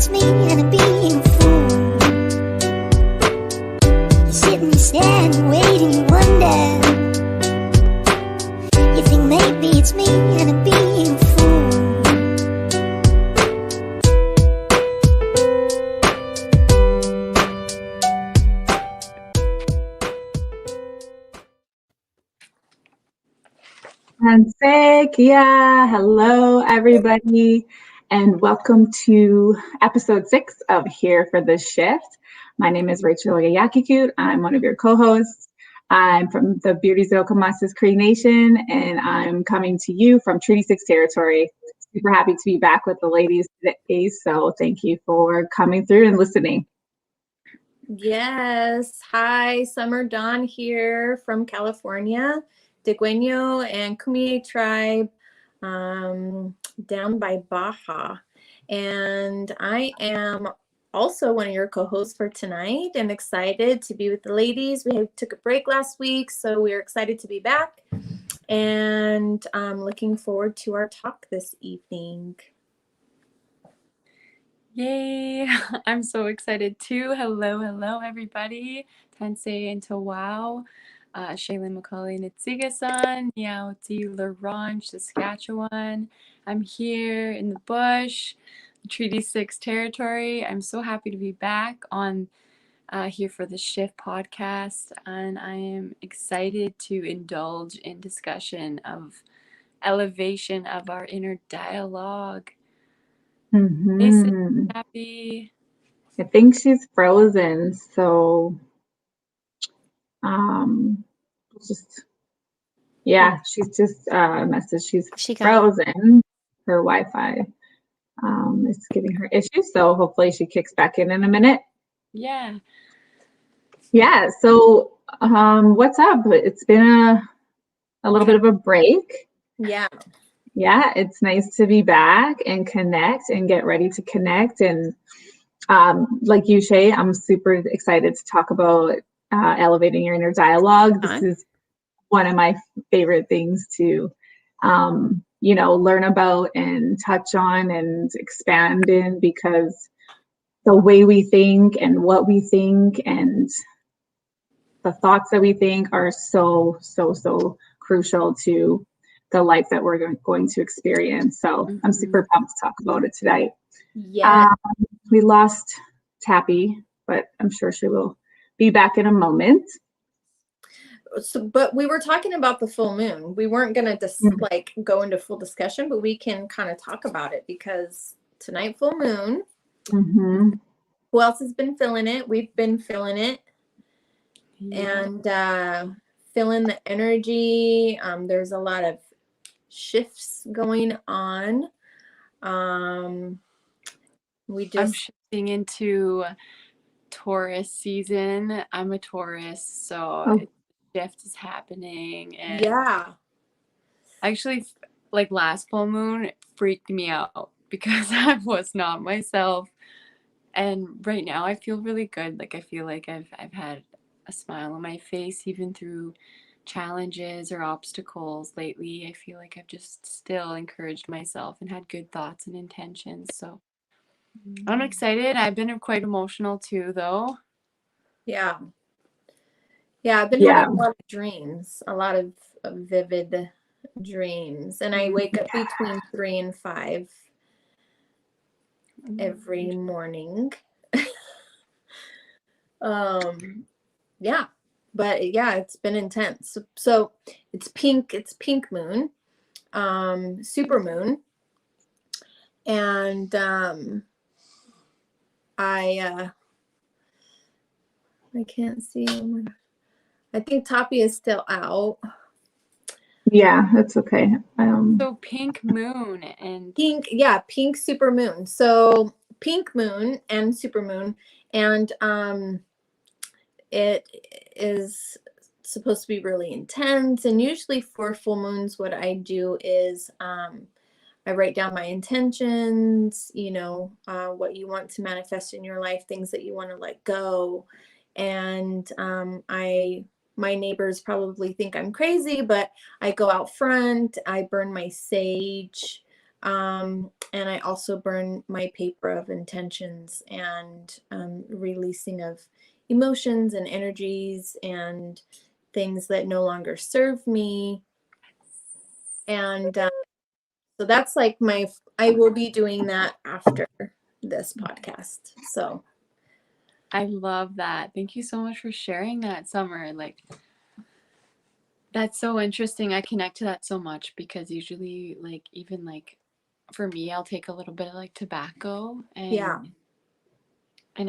it's me and I'm being a fool. You sit and you stand, you wait and you wonder. You think maybe it's me and I'm being a fool. And say, Kia, hello everybody, and welcome to episode 6 of Here for the Shift. My name is Rachel Yayakikut. I'm one of your co-hosts. I'm from the Beauty Zokamasas Cree Nation, and I'm coming to you from Treaty 6 territory. Super happy to be back with the ladies today, so thank you for coming through and listening. Yes. Hi, Summer Dawn here from California, Degüeño and Kumeyaay tribe down by Baja. And I am also one of your co-hosts for tonight and excited to be with the ladies. We took a break last week, so we're excited to be back. And I'm looking forward to our talk this evening. Yay! I'm so excited too. Hello, everybody. Tansei and Tawau, Shaylin McCauley Nitsigasan, Niauti LaRange, Saskatchewan. I'm here in the bush, Treaty 6 territory. I'm so happy to be back on Here for the Shift podcast, and I am excited to indulge in discussion of elevation of our inner dialogue. Mm-hmm. Happy. I think she's frozen, so she's just messaged she's frozen. Her Wi-Fi is giving her issues, so hopefully she kicks back in a minute. Yeah, so what's up? It's been a little bit of a break. Yeah, it's nice to be back and connect and get ready to connect. And like you, Shay, I'm super excited to talk about elevating your inner dialogue. This is one of my favorite things to, learn about and touch on and expand in, because the way we think and what we think and the thoughts that we think are so crucial to the life that we're going to experience. So I'm super pumped to talk about it today. Yeah. We lost Tappy, but I'm sure she will be back in a moment. So, but we were talking about the full moon. We weren't going to go into full discussion, but we can kind of talk about it because tonight, full moon. Mm-hmm. Who else has been feeling it? We've been feeling it. Yeah. And feeling the energy. There's a lot of shifts going on. I'm shifting into Taurus season. I'm a Taurus, so shift is happening. And actually, like last full moon, it freaked me out because I was not myself. And right now I feel really good. Like I feel like I've had a smile on my face even through challenges or obstacles lately. I feel like I've just still encouraged myself and had good thoughts and intentions. So I'm excited. I've been quite emotional too, though. Yeah, I've been having a lot of dreams, a lot of vivid dreams, and I wake up between 3 and 5 every morning. It's been intense. So it's pink moon, super moon, and I can't see. Oh my God. I think Toppy is still out. Yeah, that's okay. So pink moon and pink super moon. So pink moon and super moon, and it is supposed to be really intense. And usually for full moons, what I do is I write down my intentions, what you want to manifest in your life, things that you want to let go. And my neighbors probably think I'm crazy, but I go out front, I burn my sage, And I also burn my paper of intentions and releasing of emotions and energies and things that no longer serve me. And so that's like I will be doing that after this podcast. So I love that. Thank you so much for sharing that, Summer. Like, that's so interesting. I connect to that so much because usually, like, even like for me, I'll take a little bit of like tobacco and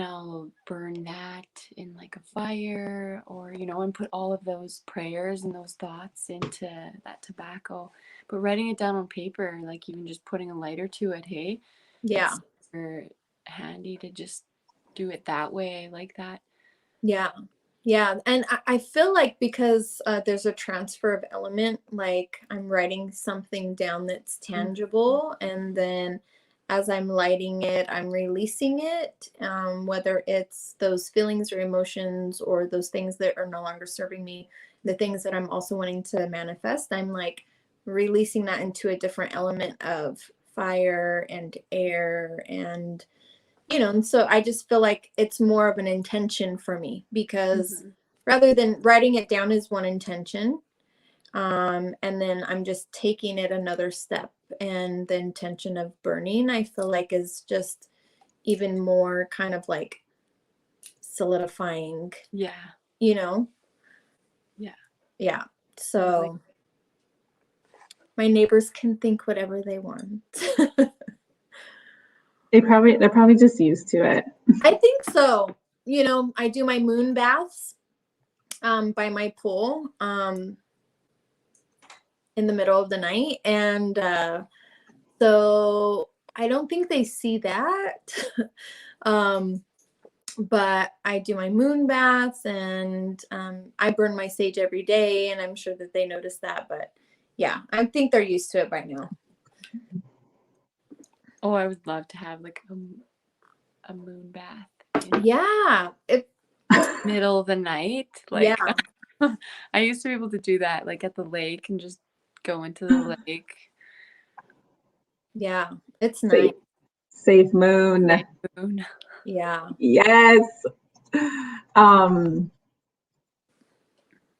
I'll burn that in like a fire, or, you know, and put all of those prayers and those thoughts into that tobacco. But writing it down on paper, like even just putting a lighter to it, hey? Yeah. It's super handy to just do it that way. I like that. Yeah. Yeah. And I feel like because there's a transfer of element, like I'm writing something down that's tangible, and then as I'm lighting it, I'm releasing it, whether it's those feelings or emotions or those things that are no longer serving me, the things that I'm also wanting to manifest, I'm like releasing that into a different element of fire and air and, you know, and so I just feel like it's more of an intention for me, because rather than writing it down as one intention, and then I'm just taking it another step, and the intention of burning, I feel like, is just even more kind of like solidifying. Yeah. You know? Yeah. Yeah. So my neighbors can think whatever they want. They're probably just used to it. I think so. You know, I do my moon baths by my pool in the middle of the night, and so I don't think they see that. But I do my moon baths, and I burn my sage every day, and I'm sure that they notice that. But yeah, I think they're used to it by now. Oh, I would love to have like a moon bath. Yeah. Middle of the night. Like, yeah. I used to be able to do that like at the lake and just go into the lake. Yeah, it's nice. Safe moon. Safe moon. Yeah. Yes.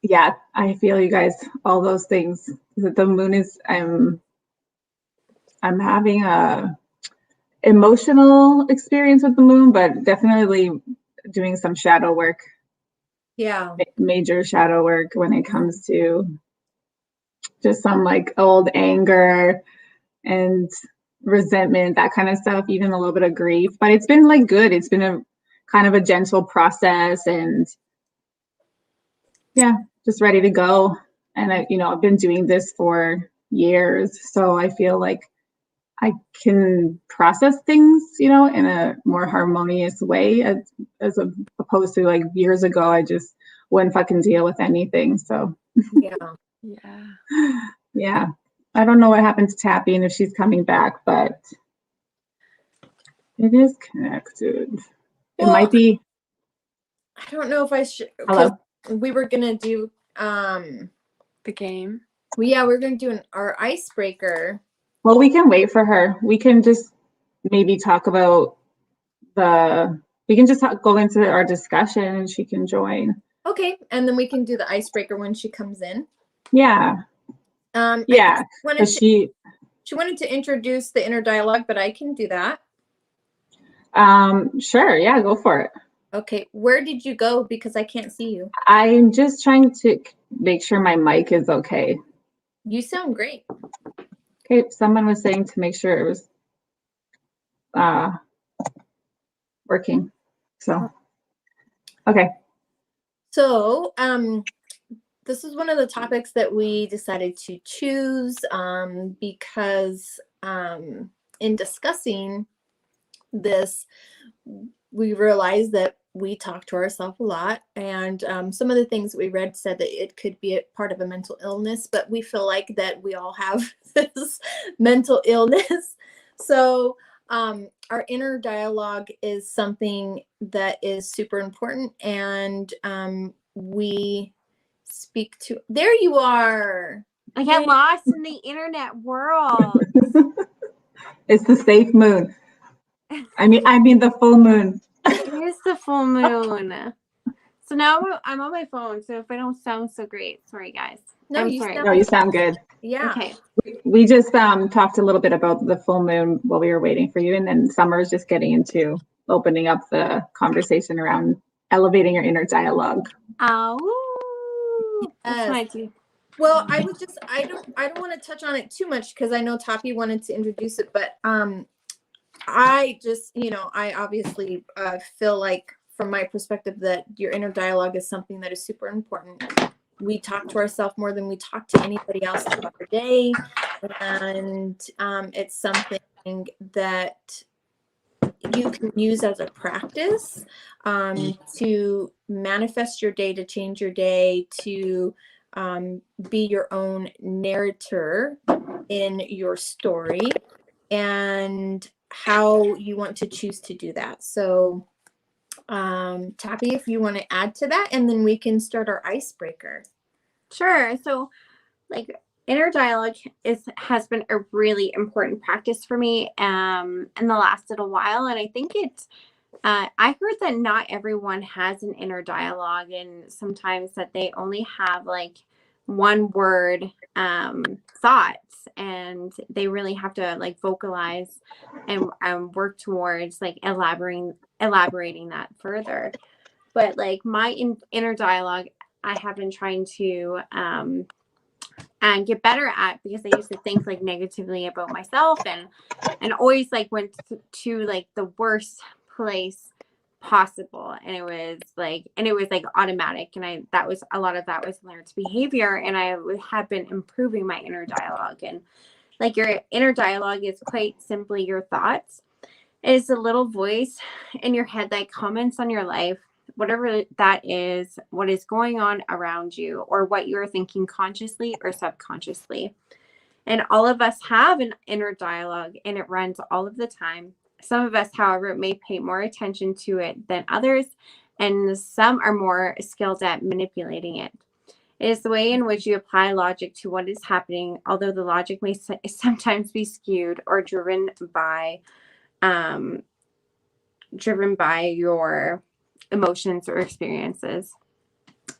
Yeah, I feel you guys, all those things. The moon is, I'm having a emotional experience with the moon, but definitely doing some shadow work. Yeah. Major shadow work when it comes to just some like old anger and resentment, that kind of stuff, even a little bit of grief. But it's been like good. It's been a kind of a gentle process, and yeah, just ready to go. And I've been doing this for years, so I feel like I can process things, in a more harmonious way, as opposed to like years ago, I just wouldn't fucking deal with anything. So yeah. I don't know what happened to Tappy and if she's coming back, but it is connected. It might be. I don't know if I should. Hello. We were gonna do the game. Well, yeah, we're gonna do our icebreaker. Well, we can wait for her. We can just maybe talk about we can just go into our discussion and she can join. Okay, and then we can do the icebreaker when she comes in. Yeah. Yeah. She wanted to introduce the inner dialogue, but I can do that. Sure. Yeah, go for it. Okay. Where did you go? Because I can't see you. I'm just trying to make sure my mic is okay. You sound great. Okay. Someone was saying to make sure it was working. So, okay. So, this is one of the topics that we decided to choose because in discussing this, we realized that we talk to ourselves a lot, and some of the things that we read said that it could be a part of a mental illness, but we feel like that we all have this mental illness. So our inner dialogue is something that is super important, and we speak to. There you are. I got lost in the internet world. It's the safe moon. I mean the full moon. It is the full moon. So now I'm on my phone. So if I don't sound so great, sorry guys. No, you sound good. Yeah. Okay. We just talked a little bit about the full moon while we were waiting for you, and then Summer's just getting into opening up the conversation around elevating your inner dialogue. Oh, that's what I do. Well, I don't want to touch on it too much because I know Tapi wanted to introduce it, but I just, I obviously feel like from my perspective that your inner dialogue is something that is super important. We talk to ourselves more than we talk to anybody else throughout the day. And it's something that you can use as a practice to manifest your day, to change your day, to be your own narrator in your story and how you want to choose to do that. So Tapi, if you want to add to that, and then we can start our icebreaker. Sure. So like inner dialogue has been a really important practice for me in the last little while. And I think it's, I heard that not everyone has an inner dialogue, and sometimes that they only have like one word thoughts, and they really have to like vocalize and work towards like elaborating that further. But like my inner dialogue, I have been trying to and get better at, because I used to think like negatively about myself and always like went to like the worst place possible, and it was like automatic, and that was a lot of that was learned behavior, and I have been improving my inner dialogue. And like your inner dialogue is quite simply your thoughts. It is a little voice in your head that comments on your life, whatever that is, what is going on around you, or what you're thinking consciously or subconsciously. And all of us have an inner dialogue, and it runs all of the time. Some of us, however, may pay more attention to it than others, and some are more skilled at manipulating it. It is the way in which you apply logic to what is happening, although the logic may sometimes be skewed or driven by your emotions or experiences.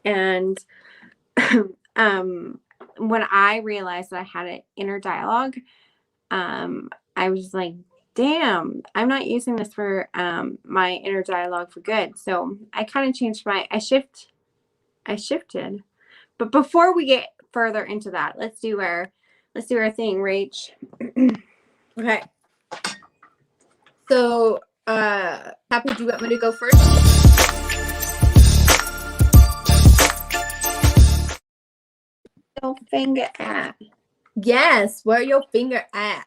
And when I realized that I had an inner dialogue, I was like, damn, I'm not using this for my inner dialogue for good. So I kind of changed I shifted. But before we get further into that, let's do our thing, Rach. Okay. So Happy, do you want me to go first? Your finger at? Yes, where your finger at?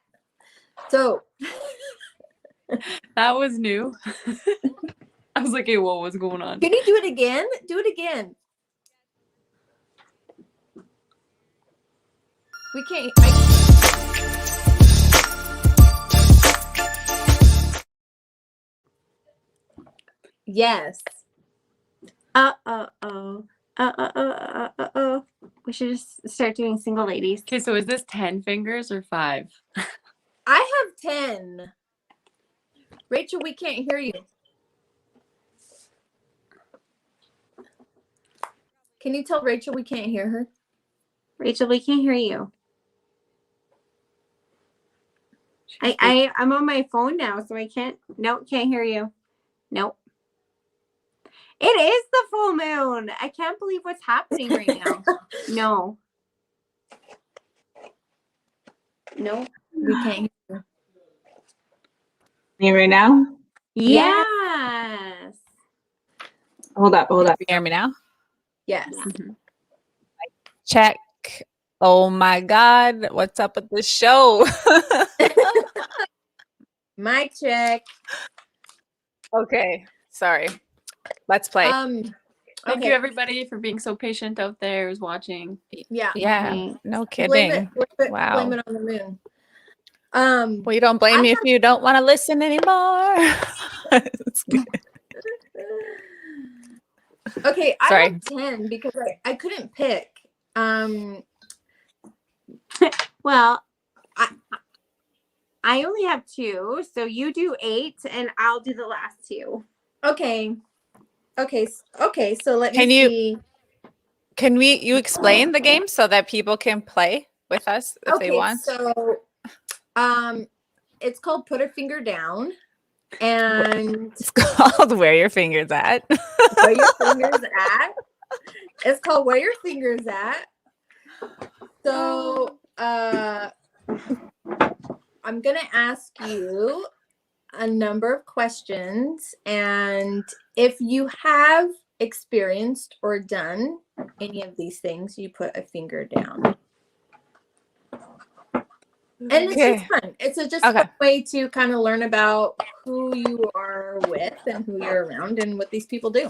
So that was new. I was like, hey, what was going on? Can you do it again? Do it again. We can't. Yes. We should just start doing single ladies. Okay, so is this 10 fingers or 5? I have 10. Rachel, we can't hear you. Can you tell Rachel we can't hear her? Rachel, we can't hear you. I'm on my phone now, so I can't hear you. Nope. It is the full moon. I can't believe what's happening right now. No. Nope. We can't hear you. You right now? Yes. Hold up. You hear me now? Yes. Mm-hmm. Check. Oh my God. What's up with the show? Mic check. Okay. Sorry. Let's play. Thank you, everybody, for being so patient out there who's watching. Yeah. Yeah. No kidding. Blame it Wow. on the moon. Well, you don't blame me if you don't want to listen anymore. Okay, Sorry. I have 10 because I couldn't pick. Well, I only have 2, so you do 8, and I'll do the last 2. Okay. So let me see. Can you explain the game so that people can play with us if they want? So, it's called Put a Finger Down, and it's called Where Your Fingers At. Where Your Fingers At. It's called Where Your Fingers At. So, I'm gonna ask you a number of questions, and if you have experienced or done any of these things, you put a finger down. And it's just fun. It's just a fun way to kind of learn about who you are with and who you're around and what these people do.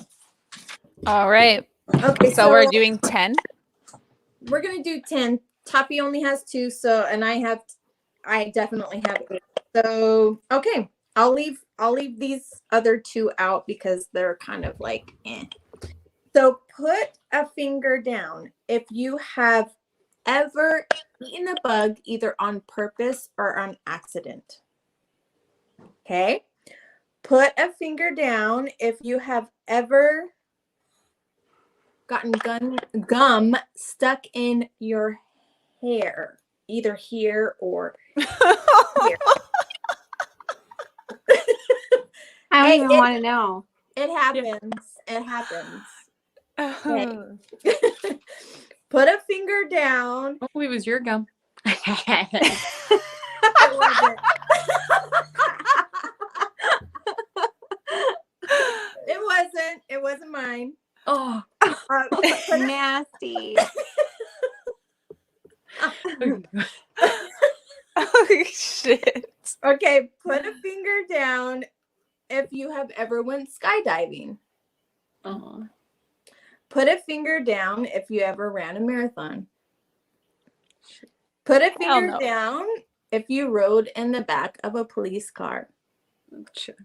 All right. Okay, so we're doing 10. We're gonna do 10. Toppy only has 2, so and I definitely have 8. So okay, I'll leave these other 2 out because they're kind of like eh. So put a finger down if you have ever eaten a bug either on purpose or on accident. Okay. Put a finger down if you have ever gotten gum stuck in your hair, either here or here. I don't even want to know. It happens. It happens. Okay. Put a finger down. Hopefully it was your gum. It wasn't. It wasn't mine. Oh, nasty. Oh, shit. Okay, put a finger down if you have ever went skydiving. Put a finger down if you ever ran a marathon. Put a finger down if you rode in the back of a police car. Sure.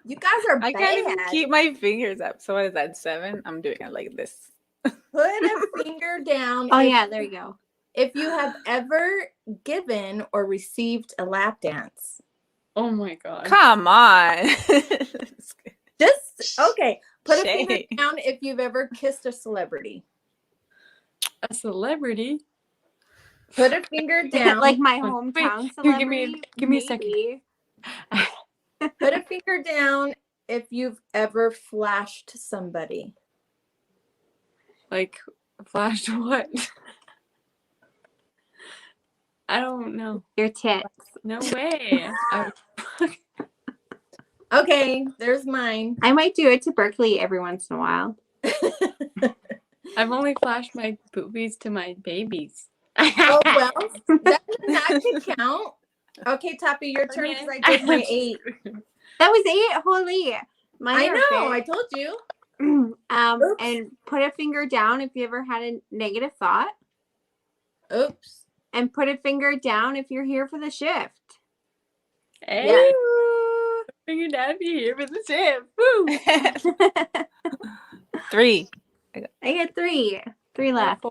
You guys are bad. I can't even keep my fingers up. So what is that, 7? I'm doing it like this. Put a finger down. Oh, yeah, there you go. If you have ever given or received a lap dance. Oh, my God. Come on. Okay. Put a finger down if you've ever kissed a celebrity. A celebrity? Put a finger down. Like my hometown celebrity. Here, give me a second. Put a finger down if you've ever flashed somebody. Like, flashed what? I don't know. Your tits. No way. Okay, there's mine. I might do it to Berkeley every once in a while. I've only flashed my boobies to my babies. Oh, well, that can count. Okay, Toppy, your turn because I did my 8. That was 8? Holy. I know, I told you. And put a finger down if you ever had a negative thought. Oops. And put a finger down if you're here for the shift. Hey. Yeah. Finger down if you're here for the shift. Woo. 3. I get 3. 3 left.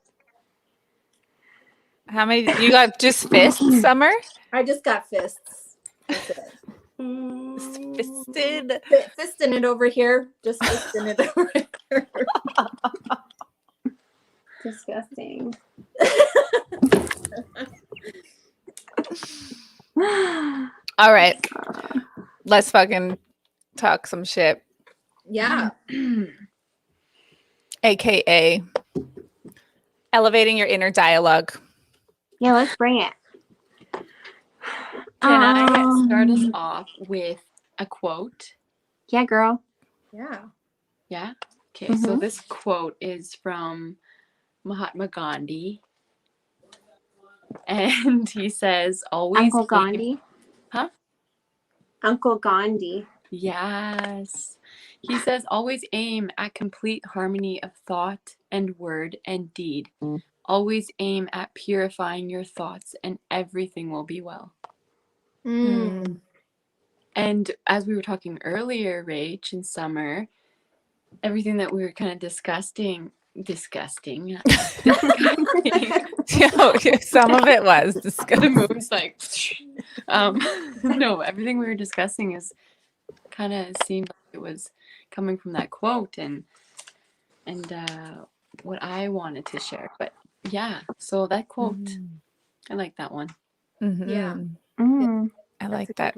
How many? You got just fists, Summer? I just got fists. That's it. Fisted. Fisting it over here. Just fisting it over here. Disgusting. All right. Let's fucking talk some shit. Yeah. AKA elevating your inner dialogue. Yeah, let's bring it. Can I start us off with a quote? Yeah, girl. Yeah. Yeah? Okay, so this quote is from Mahatma Gandhi. And he says, always... Uncle Gandhi? Huh? Uncle Gandhi. Yes. He says, always aim at complete harmony of thought and word and deed. Always aim at purifying your thoughts and everything will be well. Mm. And as we were talking earlier, Rach and Summer, everything that we were kind of discussing disgusting. Some of it was disgusting. The moon's like, no, everything we were discussing is kind of seemed like it was coming from that quote and what I wanted to share. But yeah, so that quote, I like that one. Yeah. I like that.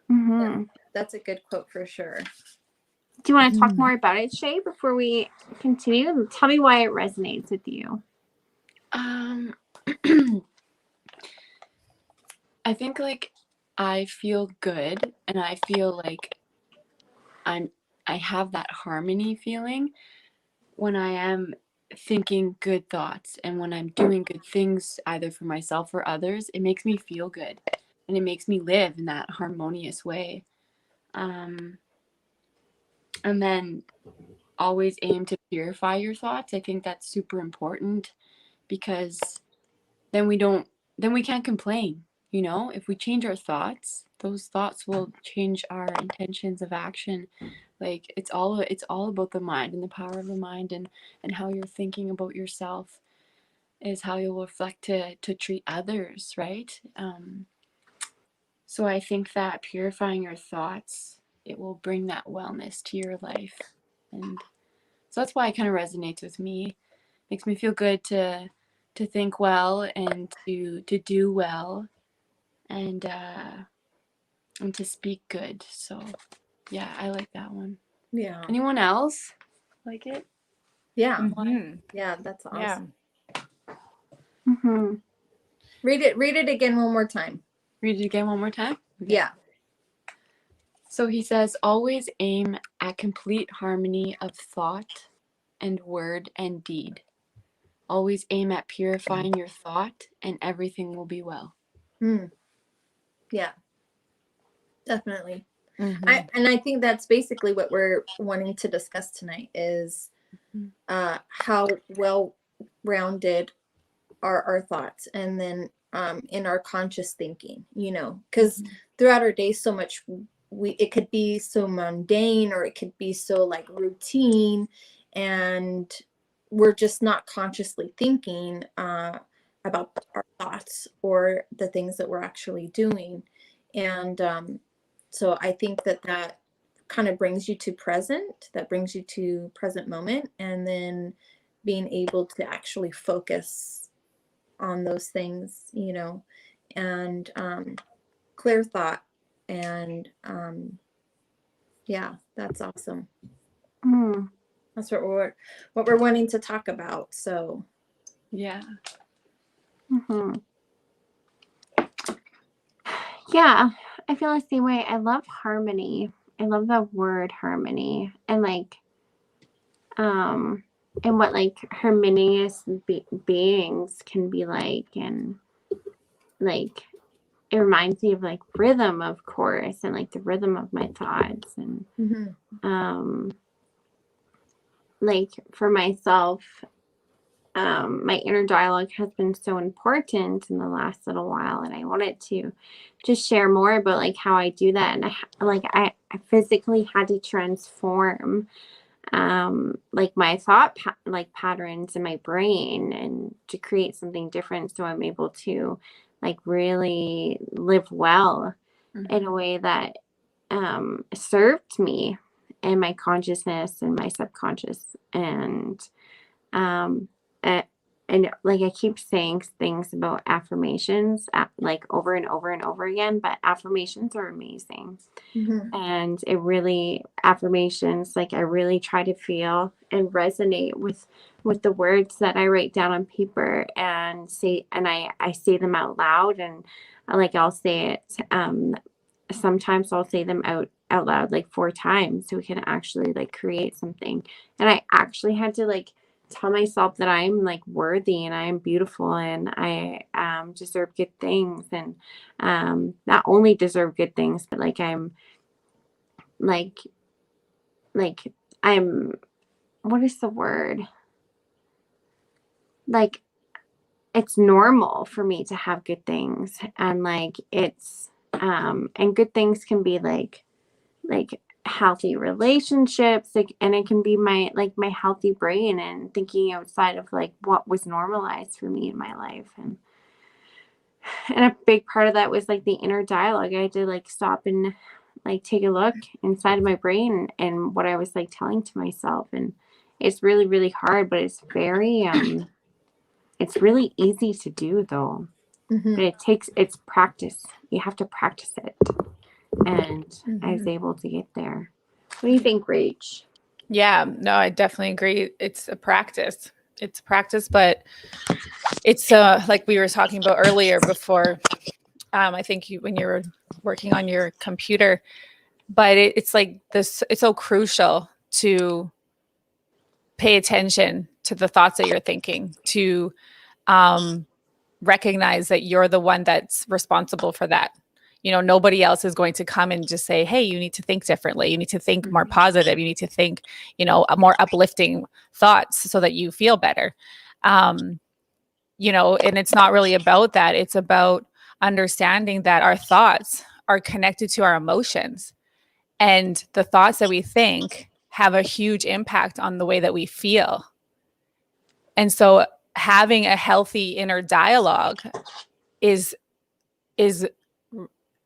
Yeah, that's a good quote for sure. Do you want to talk more about it, Shay, before we continue? Tell me why it resonates with you. I think like I feel good and I feel like I have that harmony feeling when I am thinking good thoughts and when I'm doing good things either for myself or others. It makes me feel good and it makes me live in that harmonious way. And then always aim to purify your thoughts. I think that's super important because then we can't complain. If we change our thoughts, those thoughts will change our intentions of action. Like it's all about the mind and the power of the mind and how you're thinking about yourself is how you'll reflect to treat others, right? So I think that purifying your thoughts, it will bring that wellness to your life. And so that's why it kind of resonates with me. Makes me feel good to think well and to do well and to speak good. So yeah, I like that one. Yeah. Anyone else like it? Yeah. Yeah, that's awesome. Yeah. Read it again one more time. Read it again one more time? Okay. Yeah. So he says, always aim at complete harmony of thought and word and deed. Always aim at purifying your thought and everything will be well. Yeah, definitely. I think that's basically what we're wanting to discuss tonight is how well-rounded are our thoughts and then in our conscious thinking, because throughout our day so much it could be so mundane or it could be so like routine and we're just not consciously thinking about our thoughts or the things that we're actually doing. And so I think that kind of brings you to present moment, and then being able to actually focus on those things, and clear thought. And yeah, that's awesome. That's what we're wanting to talk about. So yeah. Yeah, I feel the same way. I love harmony. I love the word harmony and and what like harmonious beings can be like, and like it reminds me of like rhythm, of course, and like the rhythm of my thoughts and like for myself, my inner dialogue has been so important in the last little while, and I wanted to just share more about like how I do that. And I physically had to transform like my thought patterns in my brain and to create something different so I'm able to like really live well in a way that served me and my consciousness and my subconscious. And and like I keep saying things about affirmations like over and over and over again, but affirmations are amazing. And it really, affirmations, like I really try to feel and resonate with the words that I write down on paper and say, and I say them out loud, and like I'll say it sometimes I'll say them out loud like 4 times so we can actually like create something. And I actually had to like tell myself that I'm like worthy and I am beautiful and I deserve good things, and not only deserve good things, but like I'm like I'm, what is the word? Like it's normal for me to have good things, and like it's and good things can be like healthy relationships, like, and it can be my healthy brain and thinking outside of like what was normalized for me in my life. And a big part of that was like the inner dialogue. I had to like stop and like take a look inside of my brain and what I was like telling to myself. And it's really, really hard, but it's very it's really easy to do though. But it's practice. You have to practice it. And I was able to get there. What do you think, Rach? Yeah, no, I definitely agree. It's a practice. It's practice, but it's like we were talking about earlier before. I think when you were working on your computer, but it's like this. It's so crucial to pay attention to the thoughts that you're thinking, to recognize that you're the one that's responsible for that. Nobody else is going to come and just say, hey, you need to think differently. You need to think more positive. You need to think, a more uplifting thoughts so that you feel better. And it's not really about that. It's about understanding that our thoughts are connected to our emotions, and the thoughts that we think have a huge impact on the way that we feel. And so having a healthy inner dialogue is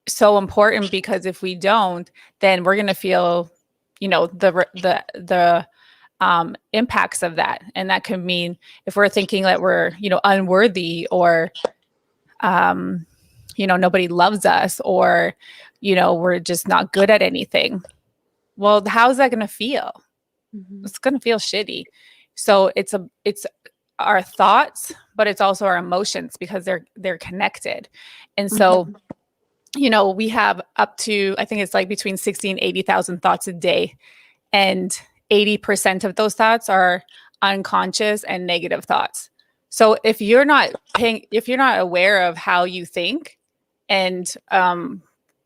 so important, because if we don't, then we're going to feel, the impacts of that. And that could mean if we're thinking that we're, unworthy, or, nobody loves us, or, we're just not good at anything. Well, how's that going to feel? It's going to feel shitty. So it's our thoughts, but it's also our emotions, because they're connected. And so, we have up to, I think it's like between 60 and 80,000 thoughts a day. And 80% of those thoughts are unconscious and negative thoughts. So if you're not aware of how you think, and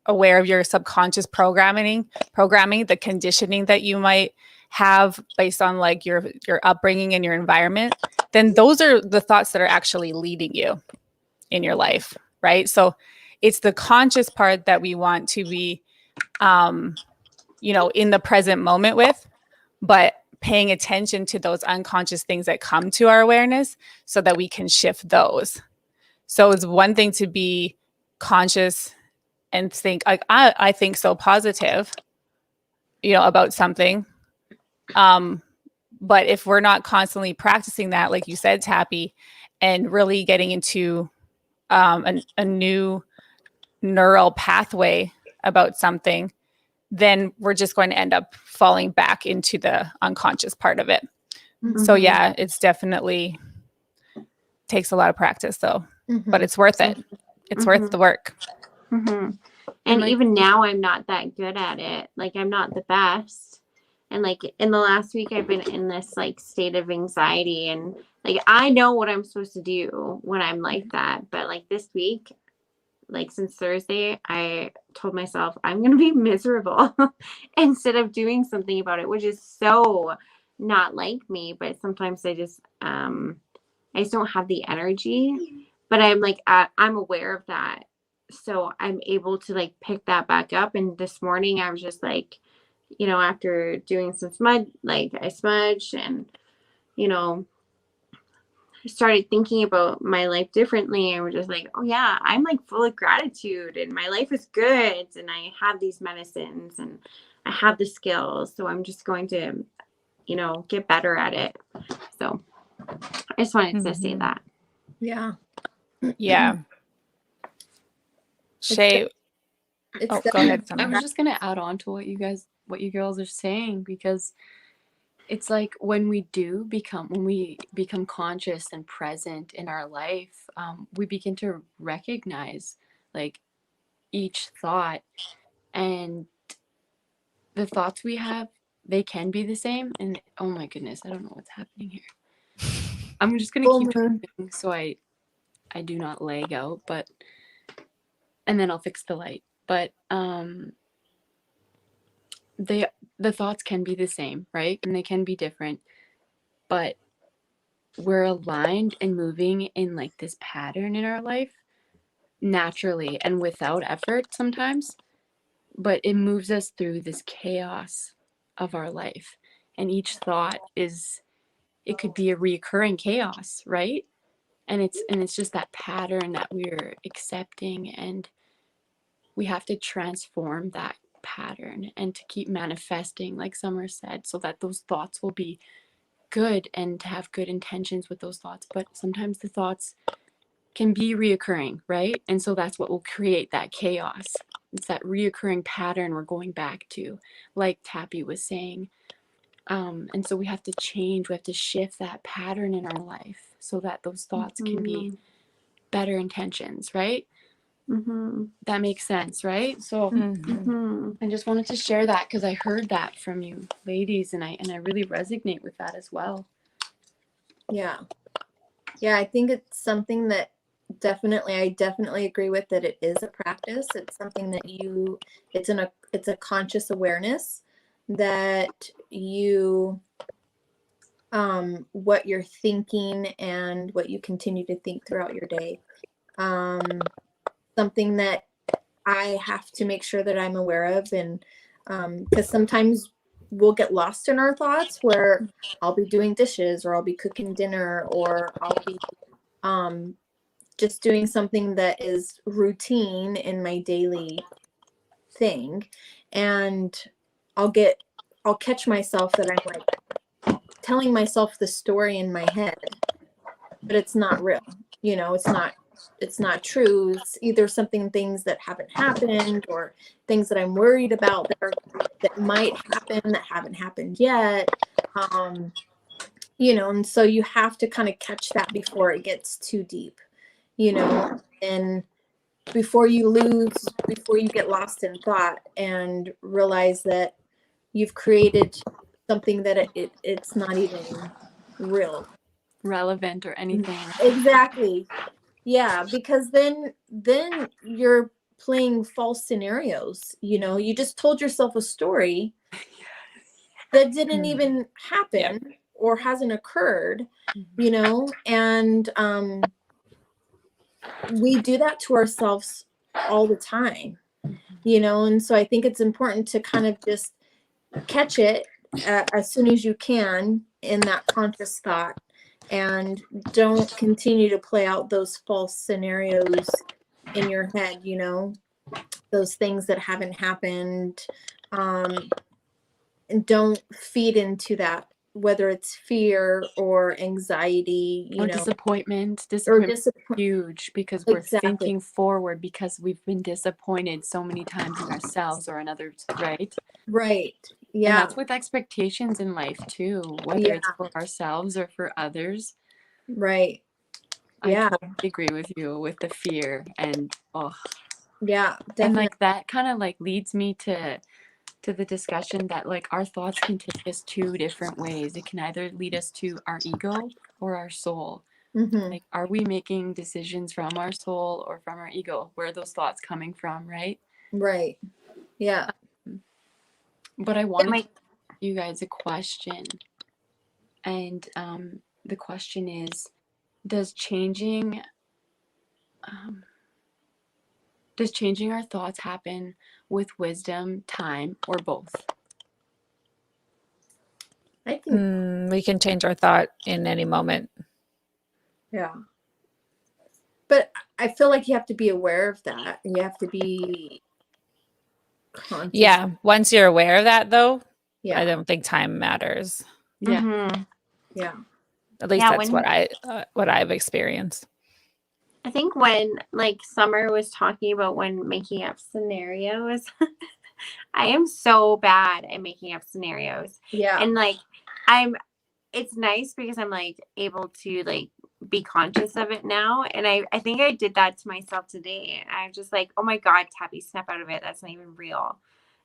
aware of your subconscious programming, the conditioning that you might have based on like your upbringing and your environment, then those are the thoughts that are actually leading you in your life, right? So it's the conscious part that we want to be, in the present moment with, but paying attention to those unconscious things that come to our awareness so that we can shift those. So it's one thing to be conscious and think like, I think so positive, about something. But if we're not constantly practicing that, like you said, Tappy, and really getting into a new neural pathway about something, then we're just going to end up falling back into the unconscious part of it. So yeah, it's definitely takes a lot of practice though, but it's worth it. It's worth the work. And even now I'm not that good at it. Like I'm not the best. And like in the last week I've been in this like state of anxiety, and like I know what I'm supposed to do when I'm like that. But like this week, like since Thursday, I told myself I'm going to be miserable instead of doing something about it, which is so not like me. But sometimes I just don't have the energy, but I'm like, I'm aware of that. So I'm able to like pick that back up. And this morning I was just like, after doing some smudge, like I smudged and, I started thinking about my life differently, and we're just like, oh yeah, I'm like full of gratitude and my life is good, and I have these medicines and I have the skills. So I'm just going to, get better at it. So I just wanted to say that. Yeah. Yeah. Shay, go ahead. I was just gonna add on to what you girls are saying, because it's like when we become conscious and present in our life, we begin to recognize like each thought, and the thoughts we have, they can be the same. And oh my goodness, I don't know what's happening here. I'm just gonna keep talking so I do not lag out, and then I'll fix the light. But the thoughts can be the same, right? And they can be different, but we're aligned and moving in like this pattern in our life naturally and without effort sometimes. but it moves us through this chaos of our life. And each thought it could be a recurring chaos, right? And it's just that pattern that we're accepting, and we have to transform that pattern and to keep manifesting, like Summer said, so that those thoughts will be good and to have good intentions with those thoughts. But sometimes the thoughts can be reoccurring, right? And so that's what will create that chaos. It's that reoccurring pattern we're going back to, like Tappy was saying. And so we have to change, we have to shift that pattern in our life so that those thoughts can be better intentions, right? That makes sense, right? So I just wanted to share that because I heard that from you ladies, and I really resonate with that as well. Yeah. I think it's something that I definitely agree with, that it is a practice. It's something that it's a conscious awareness that you what you're thinking and what you continue to think throughout your day. Something that I have to make sure that I'm aware of, and because sometimes we'll get lost in our thoughts, where I'll be doing dishes, or I'll be cooking dinner, or I'll be just doing something that is routine in my daily thing, and I'll catch myself that I'm like telling myself the story in my head, but it's not real. It's not true. It's either things that haven't happened, or things that I'm worried about that might happen that haven't happened yet. And so you have to kind of catch that before it gets too deep, and before you get lost in thought and realize that you've created something that it's not even real, relevant or anything. Exactly. Yeah, because then you're playing false scenarios. You just told yourself a story that didn't even happen or hasn't occurred, and we do that to ourselves all the time, and so I think it's important to kind of just catch it as soon as you can in that conscious thought, and don't continue to play out those false scenarios in your head, those things that haven't happened, and don't feed into that, whether it's fear or anxiety, or disappointment. Disappointment is huge, because we're thinking forward because we've been disappointed so many times in ourselves or in others, right? Right. Yeah. And that's with expectations in life too, whether it's for ourselves or for others. Right. Yeah. I totally agree with you with the fear, and yeah, definitely. And like that kind of like leads me to the discussion that like our thoughts can take us two different ways. It can either lead us to our ego or our soul. Like, are we making decisions from our soul or from our ego? Where are those thoughts coming from, right? Right. Yeah. But I wanted to ask you guys a question. And the question is, does changing our thoughts happen with wisdom, time, or both? I think we can change our thought in any moment. Yeah. But I feel like you have to be aware of that. You have to be conscious. Yeah. Once you're aware of that, though, I don't think time matters. Yeah. Yeah. At least that's what I've experienced. I think when like Summer was talking about when making up scenarios, I am so bad at making up scenarios. Yeah. And like it's nice because I'm like able to like be conscious of it now. And I think I did that to myself today. And I was just like, oh my God, Tabby, snap out of it. That's not even real.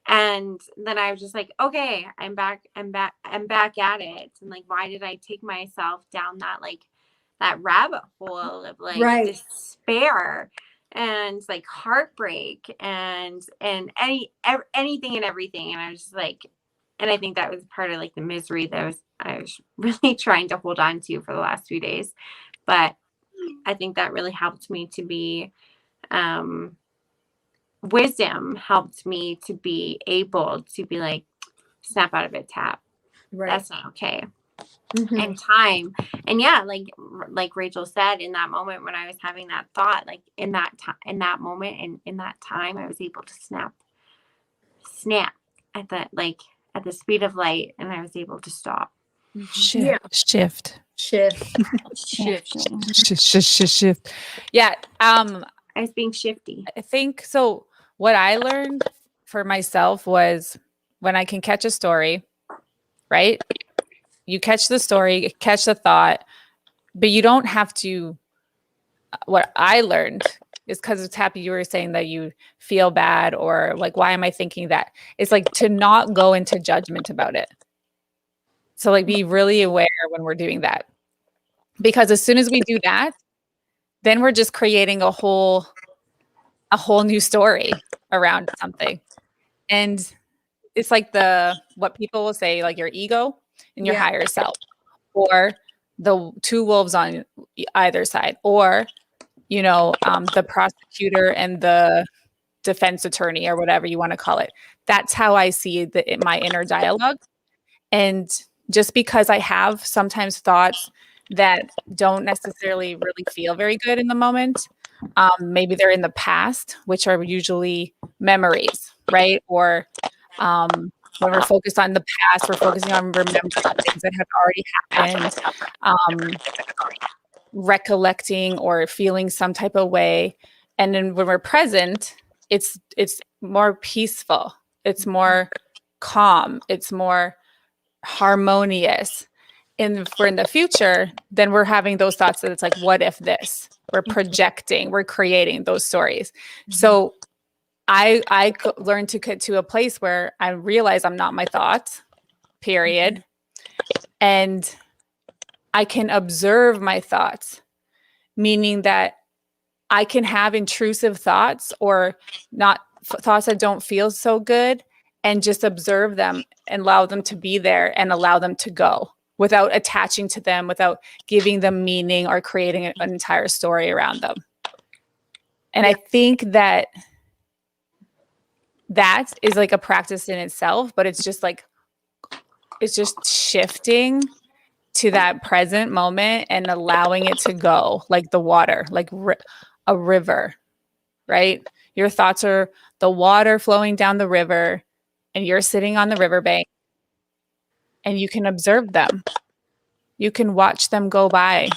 And then I was just like, okay, I'm back at it. And like, why did I take myself down that rabbit hole of like despair and like heartbreak and anything and everything? And I was just like, and I think that was part of like the misery that I was really trying to hold on to for the last few days. But I think that really helped me to be wisdom helped me to be able to be like, snap out of it, tap. Right. That's not okay. And time. And yeah, like Rachel said, in that moment when I was having that thought, like in that moment and in that time, I was able to snap at the speed of light, and I was able to stop. Shift. Yeah. I was being shifty. I think so. What I learned for myself was when I can catch a story, right? You catch the story, catch the thought, but you don't have to. What I learned is because it's happy you were saying that you feel bad or like, why am I thinking that? It's like to not go into judgment about it. So like be really aware when we're doing that. Because as soon as we do that, then we're just creating a whole new story around something. And it's like what people will say, like your ego and your higher self, or the two wolves on either side, or, the prosecutor and the defense attorney, or whatever you want to call it. That's how I see my inner dialogue. And just because I have sometimes thoughts that don't necessarily really feel very good in the moment, maybe they're in the past, which are usually memories, right? Or when we're focused on the past, we're focusing on remembering things that have already happened, recollecting or feeling some type of way. And then when we're present, it's more peaceful, it's more calm, it's more harmonious. And if we're in the future, then we're having those thoughts that it's like, what if this? We're projecting, we're creating those stories. So I learned to get to a place where I realize I'm not my thoughts, period. And I can observe my thoughts, meaning that I can have intrusive thoughts or not thoughts that don't feel so good, and just observe them and allow them to be there and allow them to go without attaching to them, without giving them meaning or creating an entire story around them. And I think that is like a practice in itself, but it's just shifting to that present moment and allowing it to go, like the water, like a river, right? Your thoughts are the water flowing down the river, and you're sitting on the riverbank, and you can observe them. You can watch them go by.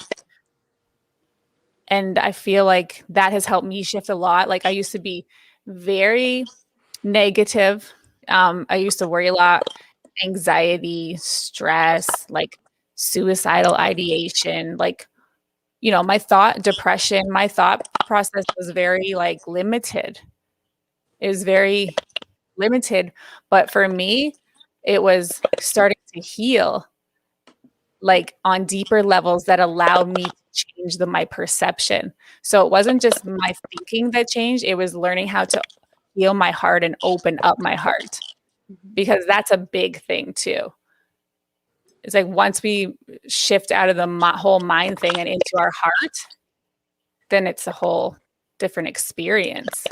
And I feel like that has helped me shift a lot. Like I used to be very negative. I used to worry a lot, anxiety, stress, like suicidal ideation, like, my thought process was very like limited. It was very limited, but for me, it was starting to heal like on deeper levels that allowed me to change my perception. So it wasn't just my thinking that changed, it was learning how to heal my heart and open up my heart, because that's a big thing too. It's like once we shift out of the whole mind thing and into our heart, then it's a whole different experience.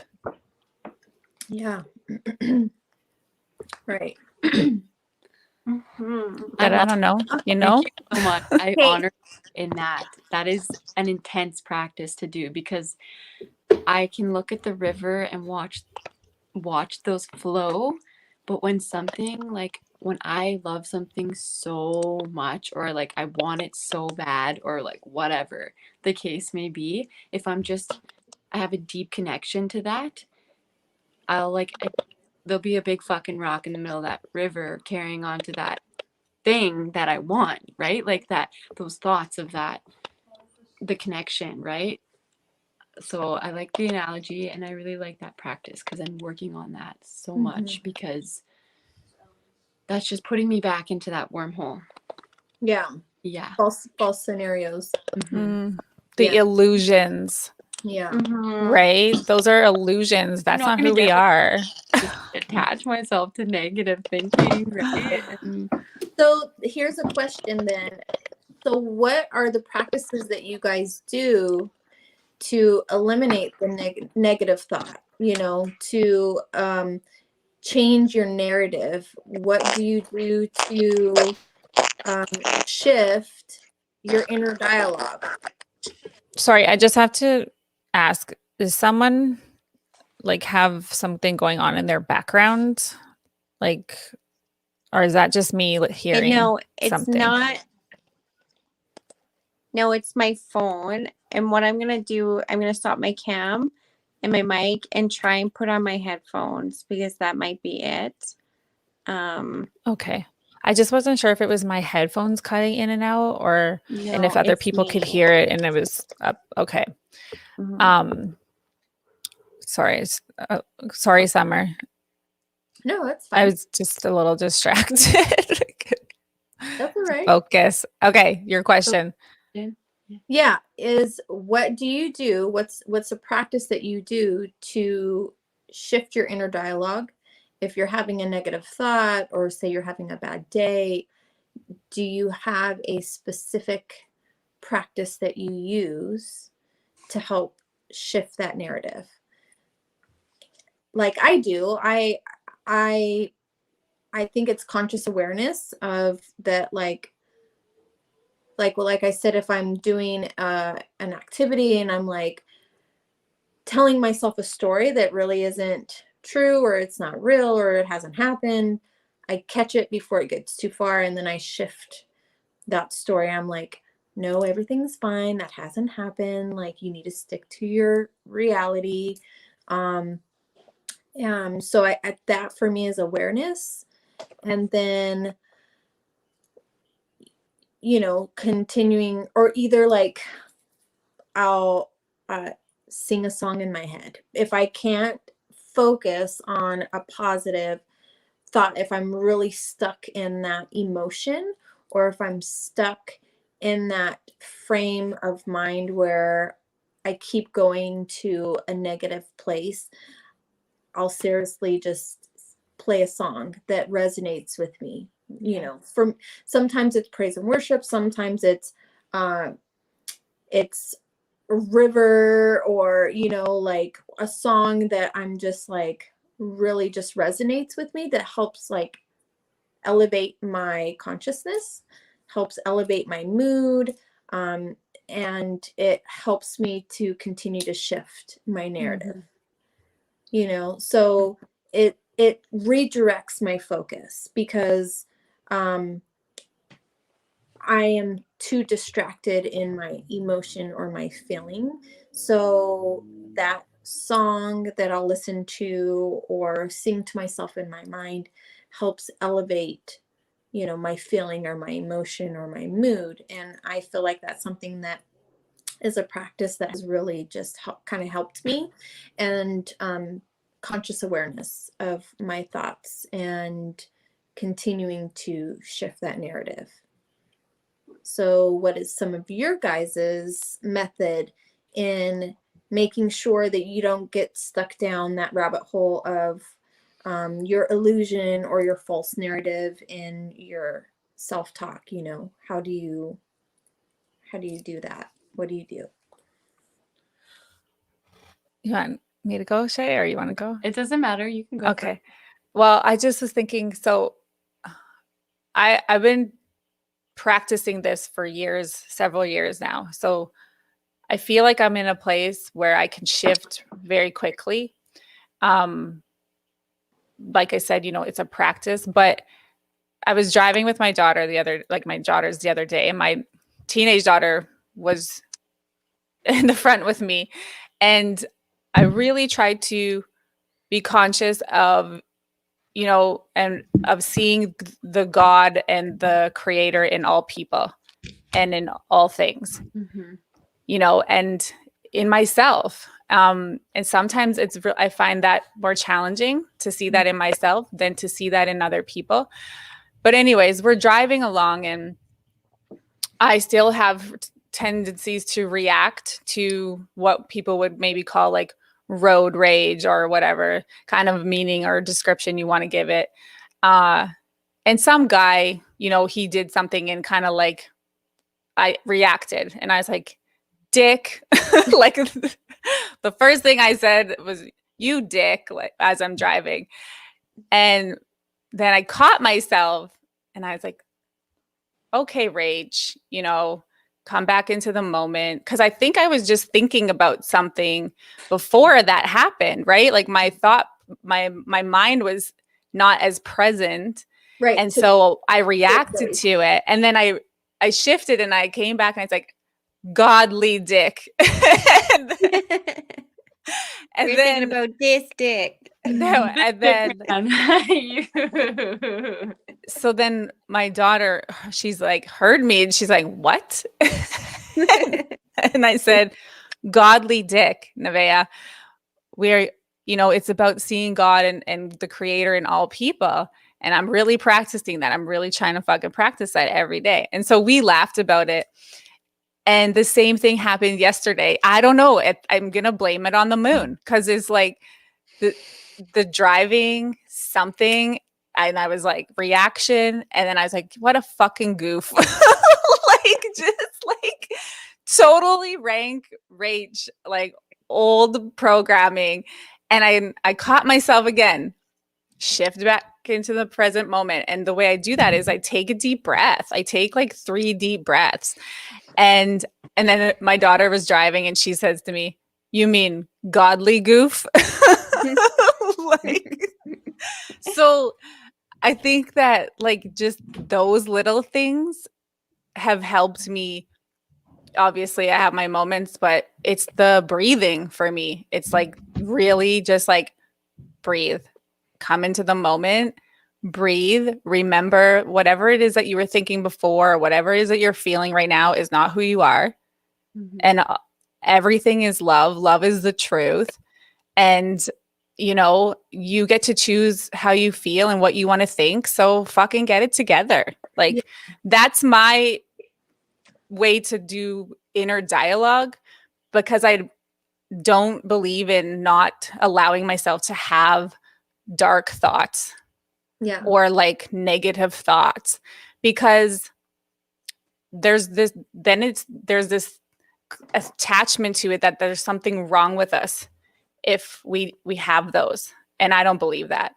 Yeah. Right. But I don't know, Thank you so much. I honor in that. That is an intense practice to do, because I can look at the river and watch those flow. But when I love something so much, or like I want it so bad, or like whatever the case may be, if I have a deep connection to that, there'll be a big fucking rock in the middle of that river carrying on to that thing that I want, right? Like those thoughts of the connection, right? So I like the analogy, and I really like that practice, because I'm working on that so much, because that's just putting me back into that wormhole. Yeah. Yeah. False scenarios. The illusions. Yeah. Right? Those are illusions. That's not who we are. Just attach myself to negative thinking, right? So here's a question then. So what are the practices that you guys do to eliminate the negative thought? to change your narrative? What do you do to shift your inner dialogue? Sorry, I just have to ask, does someone like have something going on in their background? Like, or is that just me hearing No, it's something? not. No, it's my phone. And what I'm going to do, I'm going to stop my cam and my mic and try and put on my headphones because that might be it. Okay. I just wasn't sure if it was my headphones cutting in and out or and if other people could hear it and it was up. Okay. Sorry. Sorry, Summer. No, that's fine. I was just a little distracted. That's all right. Focus. Okay, your question. Yeah, is what do you do? What's a practice that you do to shift your inner dialogue? If you're having a negative thought or say you're having a bad day, do you have a specific practice that you use to help shift that narrative? Like I do, I think it's conscious awareness of that, like I said, if I'm doing an activity and I'm like telling myself a story that really isn't true or it's not real or it hasn't happened, I catch it before it gets too far and then I shift that story. I'm like, no, everything's fine. That hasn't happened. Like, you need to stick to your reality. So that for me is awareness. And then, continuing, or either like I'll sing a song in my head. If I can't focus on a positive thought, if I'm really stuck in that emotion, or if I'm stuck in that frame of mind where I keep going to a negative place, I'll seriously just play a song that resonates with me. From sometimes it's praise and worship, sometimes it's river, or like a song that I'm just like really just resonates with me, that helps like elevate my consciousness, helps elevate my mood, and it helps me to continue to shift my narrative. So it redirects my focus, because I am too distracted in my emotion or my feeling. So that song that I'll listen to or sing to myself in my mind helps elevate, my feeling or my emotion or my mood. And I feel like that's something that is a practice that has really just kind of helped me. And conscious awareness of my thoughts and continuing to shift that narrative. So what is some of your guys's method in making sure that you don't get stuck down that rabbit hole of your illusion or your false narrative in your self-talk? How do you do that? What do you do? You want me to go, Shay, or you want to go? It doesn't matter. You can go. Okay. Well, I just was thinking, so I've been practicing this for years, several years now. So I feel like I'm in a place where I can shift very quickly. Like I said, it's a practice, but I was driving with my daughter my daughters the other day, and my teenage daughter was in the front with me. And I really tried to be conscious of, and of seeing the God and the creator in all people and in all things, and in myself. And sometimes I find that more challenging to see that in myself than to see that in other people. But anyways, we're driving along and I still have tendencies to react to what people would maybe call like road rage or whatever kind of meaning or description you want to give it. And some guy, he did something and kind of like I reacted and I was like, dick. Like the first thing I said was, you dick, like, as I'm driving. And then I caught myself and I was like, okay, Rach, you know, come back into the moment. Cause I think I was just thinking about something before that happened, right? Like my mind was not as present. Right. And so I reacted to it. And then I shifted and I came back and I was like, godly dick. and You're then thinking about this dick. No, and then so then my daughter, she's like, heard me and she's like, what? And I said, godly dick, Nevaeh. We're, you know, it's about seeing God and the creator in all people. And I'm really practicing that. I'm really trying to fucking practice that every day. And so we laughed about it. And the same thing happened yesterday. I don't know. I'm going to blame it on the moon because it's like the driving something. And I was like, reaction. And then I was like, what a fucking goof. Like, just like totally rank rage, like old programming. And I caught myself again, shift back into the present moment. And the way I do that is I take a deep breath. I take like 3 deep breaths. And then my daughter was driving and she says to me, you mean godly goof? Like, so I think that like just those little things have helped me. Obviously, I have my moments, but it's the breathing for me. It's like really just like breathe, come into the moment, breathe, remember whatever it is that you were thinking before, whatever it is that you're feeling right now is not who you are. Mm-hmm. And everything is love. Love is the truth. And, you know, you get to choose how you feel and what you want to think. So fucking get it together. Like, that's my way to do inner dialogue, because I don't believe in not allowing myself to have dark thoughts or like negative thoughts, because there's this attachment to it that there's something wrong with us if we have those. And I don't believe that.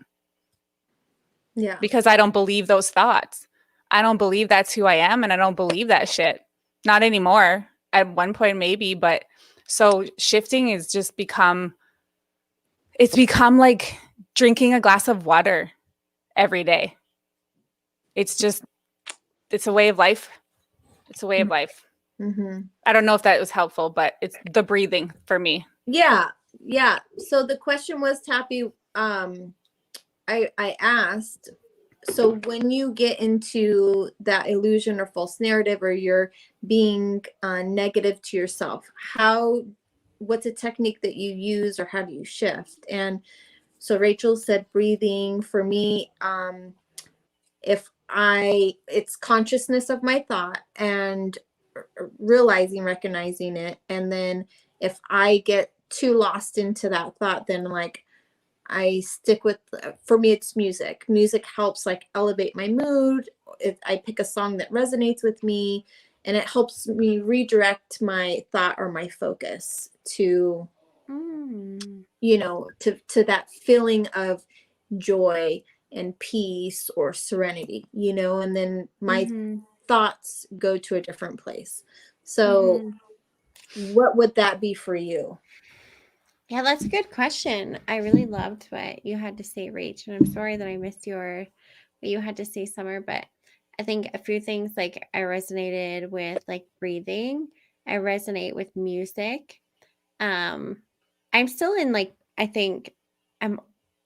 Yeah. Because I don't believe those thoughts. I don't believe that's who I am, and I don't believe that shit. Not anymore. At one point maybe, but so shifting is just become like drinking a glass of water every day. It's a way of life. It's a way of life. Mm-hmm. I don't know if that was helpful, but it's the breathing for me. Yeah. Yeah. So the question was, Tappy, I asked, so when you get into that illusion or false narrative, or you're being negative to yourself, what's a technique that you use, or how do you shift? And so Rachel said breathing. For me, it's consciousness of my thought and recognizing it. And then if I get too lost into that thought, then like I stick with, for me, it's music. Music helps like elevate my mood. If I pick a song that resonates with me, and it helps me redirect my thought or my focus to, you know, to that feeling of joy and peace or serenity, you know, and then my thoughts go to a different place. So what would that be for you? Yeah, that's a good question. I really loved what you had to say, Rach, and I'm sorry that I missed what you had to say, Summer, but I think a few things, like I resonated with like breathing. I resonate with music. I'm still in like, I think I'm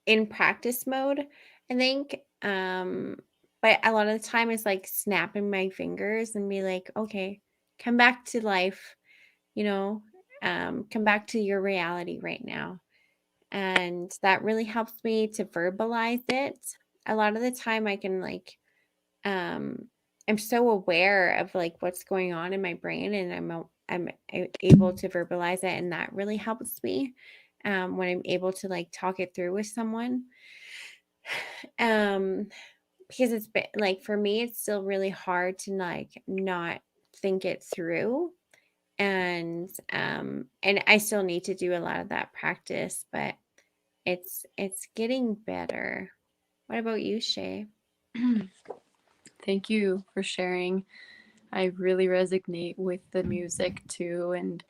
in practice mode, I think. But a lot of the time it's like snapping my fingers and be like, okay, come back to life, you know, come back to your reality right now. And that really helps me to verbalize it. A lot of the time I can like, I'm so aware of like what's going on in my brain, and I'm able to verbalize it, and that really helps me when I'm able to like talk it through with someone. Because it's been like, for me, it's still really hard to like not think it through, and I still need to do a lot of that practice, but it's getting better. What about you, Shay? Thank you for sharing. I really resonate with the music too, and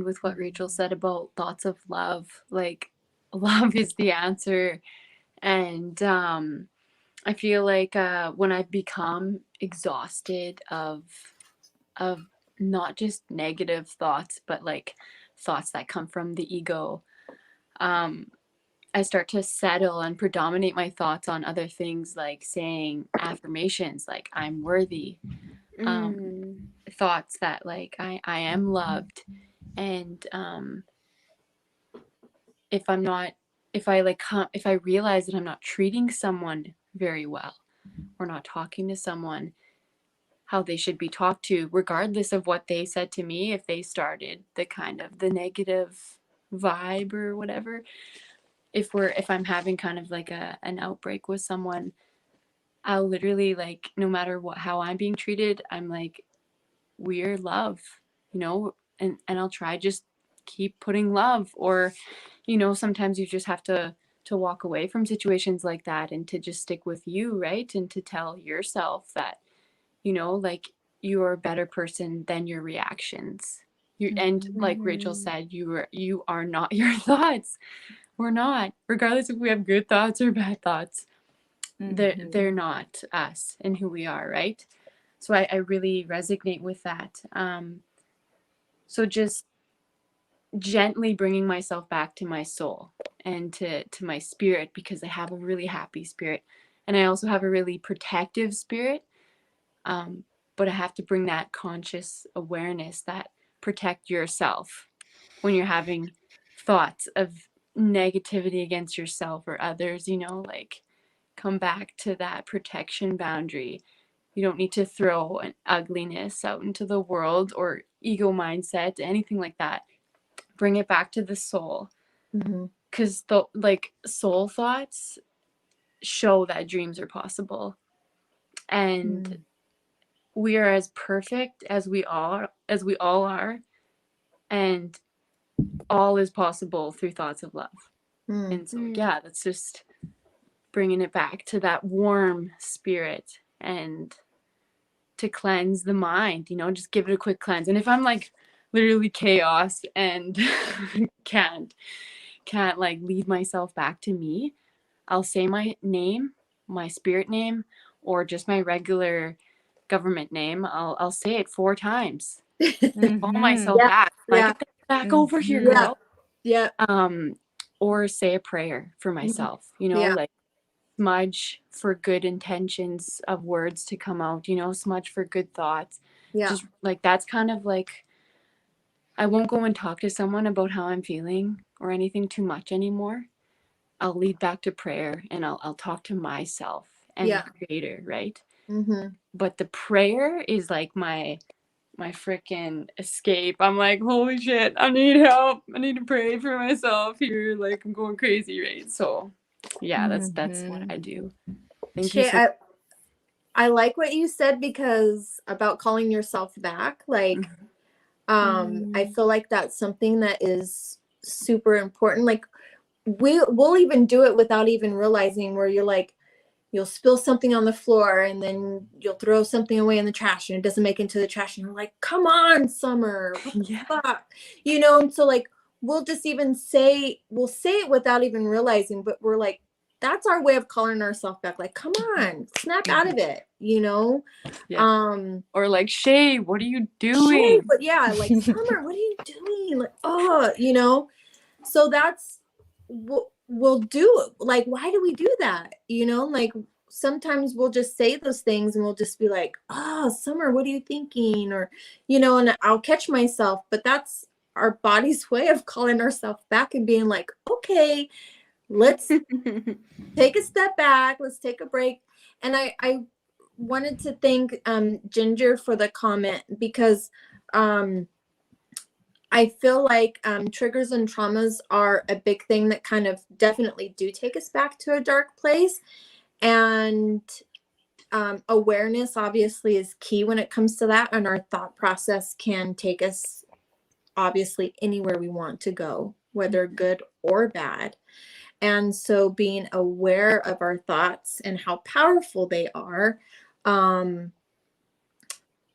with what Rachel said about thoughts of love. Like, love is the answer. And I feel like when I've become exhausted of not just negative thoughts, but like thoughts that come from the ego, I start to settle and predominate my thoughts on other things, like saying affirmations like I'm worthy, thoughts that like I am loved. And if I realize that I'm not treating someone very well, or not talking to someone how they should be talked to, regardless of what they said to me, if they started the kind of the negative vibe or whatever, if I'm having kind of like an outbreak with someone, I'll literally, like, no matter how I'm being treated, I'm like, we're love, and I'll try just keep putting love. Or sometimes you just have to walk away from situations like that and to just stick with you, right? And to tell yourself that like, you're a better person than your reactions. And like Rachel said, you are not your thoughts. We're not, regardless if we have good thoughts or bad thoughts. They're not us and who we are, right? So I really resonate with that. So just gently bringing myself back to my soul and to my spirit, because I have a really happy spirit, and I also have a really protective spirit. But I have to bring that conscious awareness that protect yourself when you're having thoughts of negativity against yourself or others, like, come back to that protection boundary. You don't need to throw an ugliness out into the world or ego mindset, anything like that. Bring it back to the soul. Because the soul thoughts show that dreams are possible. And we are as perfect as we all are, and all is possible through thoughts of love. And so that's just bringing it back to that warm spirit, and to cleanse the mind, just give it a quick cleanse. And if I'm like literally chaos and can't like lead myself back to me, I'll say my name, my spirit name, or just my regular government name. I'll say it 4 times. Call myself back. Like, get back over here, girl. Yeah. Or say a prayer for myself, like smudge for good intentions of words to come out, smudge for good thoughts. Just like, that's kind of like, I won't go and talk to someone about how I'm feeling or anything too much anymore. I'll lead back to prayer, and I'll talk to myself and the creator, right? But the prayer is like my freaking escape. I'm like, holy shit, I need help. I need to pray for myself here. Like, I'm going crazy, right? So yeah, that's what I do. Thank you. I like what you said, because about calling yourself back, like, I feel like that's something that is super important. Like, we'll even do it without even realizing, where you're like, you'll spill something on the floor, and then you'll throw something away in the trash, and it doesn't make it into the trash, and you're like, come on, Summer, what the fuck? And so, like, we'll say it without even realizing, but we're like, that's our way of calling ourselves back. Like, come on, snap out of it, or like, Shay, what are you doing? But like, Summer, what are you doing? Like, so that's what we'll do. Like, why do we do that? Like, sometimes we'll just say those things, and we'll just be like, oh, Summer, what are you thinking? Or, and I'll catch myself, but that's our body's way of calling ourselves back and being like, okay, let's take a step back. Let's take a break. And I wanted to thank Ginger for the comment, because I feel like triggers and traumas are a big thing that kind of definitely do take us back to a dark place. And awareness obviously is key when it comes to that. And our thought process can take us obviously anywhere we want to go, whether good or bad. And so being aware of our thoughts and how powerful they are,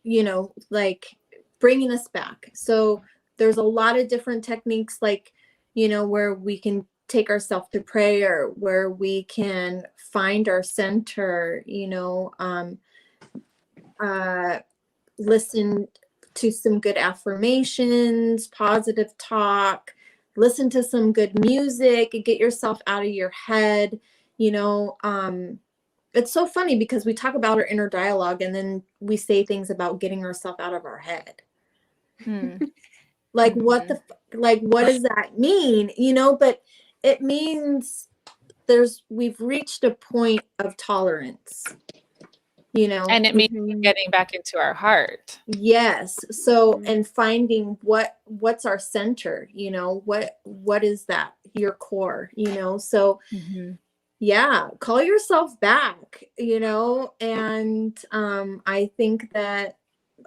you know, like bringing us back. So there's a lot of different techniques, like, you know, where we can take ourselves to prayer, where we can find our center, you know, listen to some good affirmations, positive talk, listen to some good music, and get yourself out of your head. You know, it's so funny because we talk about our inner dialogue and then we say things about getting ourselves out of our head. Like, what does that mean? You know, but it means we've reached a point of tolerance, you know, and it means getting back into our heart. Yes. So, and finding what's our center, you know, what is that, your core, you know? So yeah, call yourself back, you know, and I think that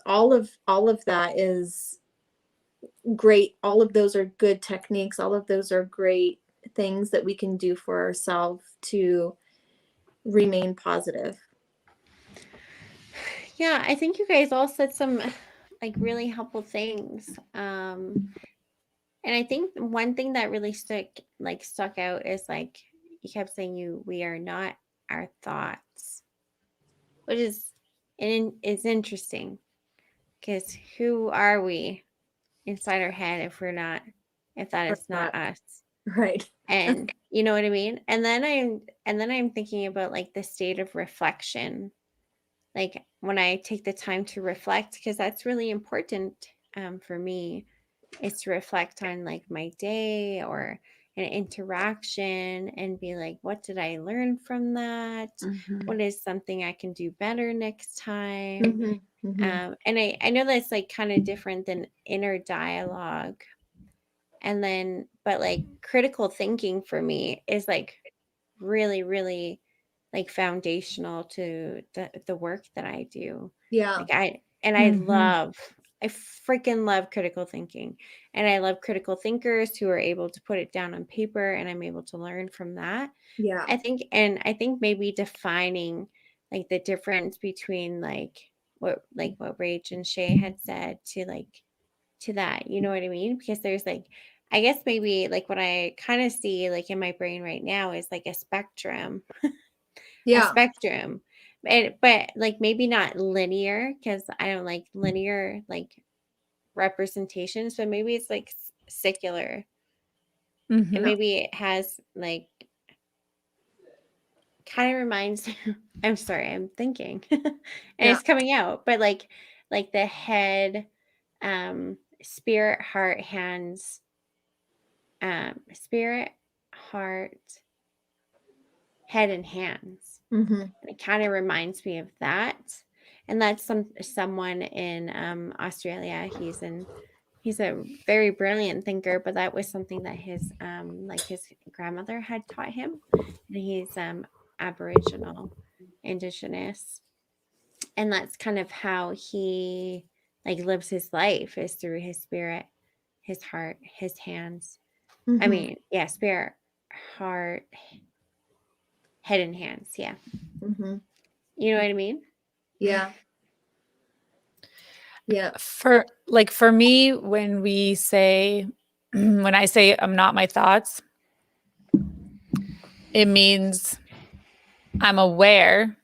all of that is great. All of those are good techniques. All of those are great things that we can do for ourselves to remain positive. Yeah, I think you guys all said some like really helpful things. And I think one thing that really stuck out is like you kept saying we are not our thoughts, which is interesting because who are we inside our head if that is not us, right? And you know what I mean. And then I'm thinking about like the state of reflection, like when I take the time to reflect, because that's really important for me, is to reflect on like my day or an interaction and be like, what did I learn from that? What is something I can do better next time? And I know that's like kind of different than inner dialogue. And then, but like critical thinking for me is like really, really like foundational to the work that I do. Yeah. Like I freaking love critical thinking, and I love critical thinkers who are able to put it down on paper and I'm able to learn from that. Yeah. I think maybe defining like the difference between like what Rach and Shay had said to that, you know what I mean? Because there's like, I guess maybe like what I kind of see like in my brain right now is like a spectrum. Yeah. A spectrum. But like maybe not linear, because I don't like linear like representations, but maybe it's like secular. And maybe it has like kind of reminds I'm sorry, I'm thinking. And it's coming out, but like the head, spirit, heart, hands, spirit, heart, head, and hands. It kind of reminds me of that. And that's someone in Australia. He's a very brilliant thinker, but that was something that his his grandmother had taught him. And he's Aboriginal, Indigenous, and that's kind of how he like lives his life, is through his spirit, his heart, his hands. I mean, yeah, spirit, heart, head, and hands. Yeah. You know what I mean? Yeah. Yeah. For me, when I say I'm not my thoughts, it means I'm aware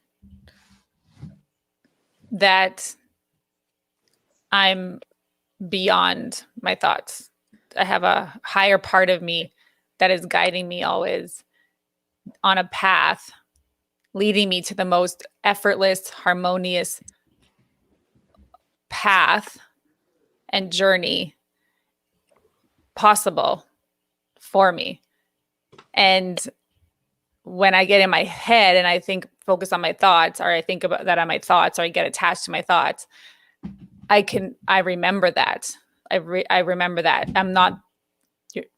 that I'm beyond my thoughts. I have a higher part of me that is guiding me always on a path, leading me to the most effortless, harmonious path and journey possible for me. And when I get in my head and I focus on my thoughts, or I think about that on my thoughts, or I get attached to my thoughts, I remember that. I remember that I'm not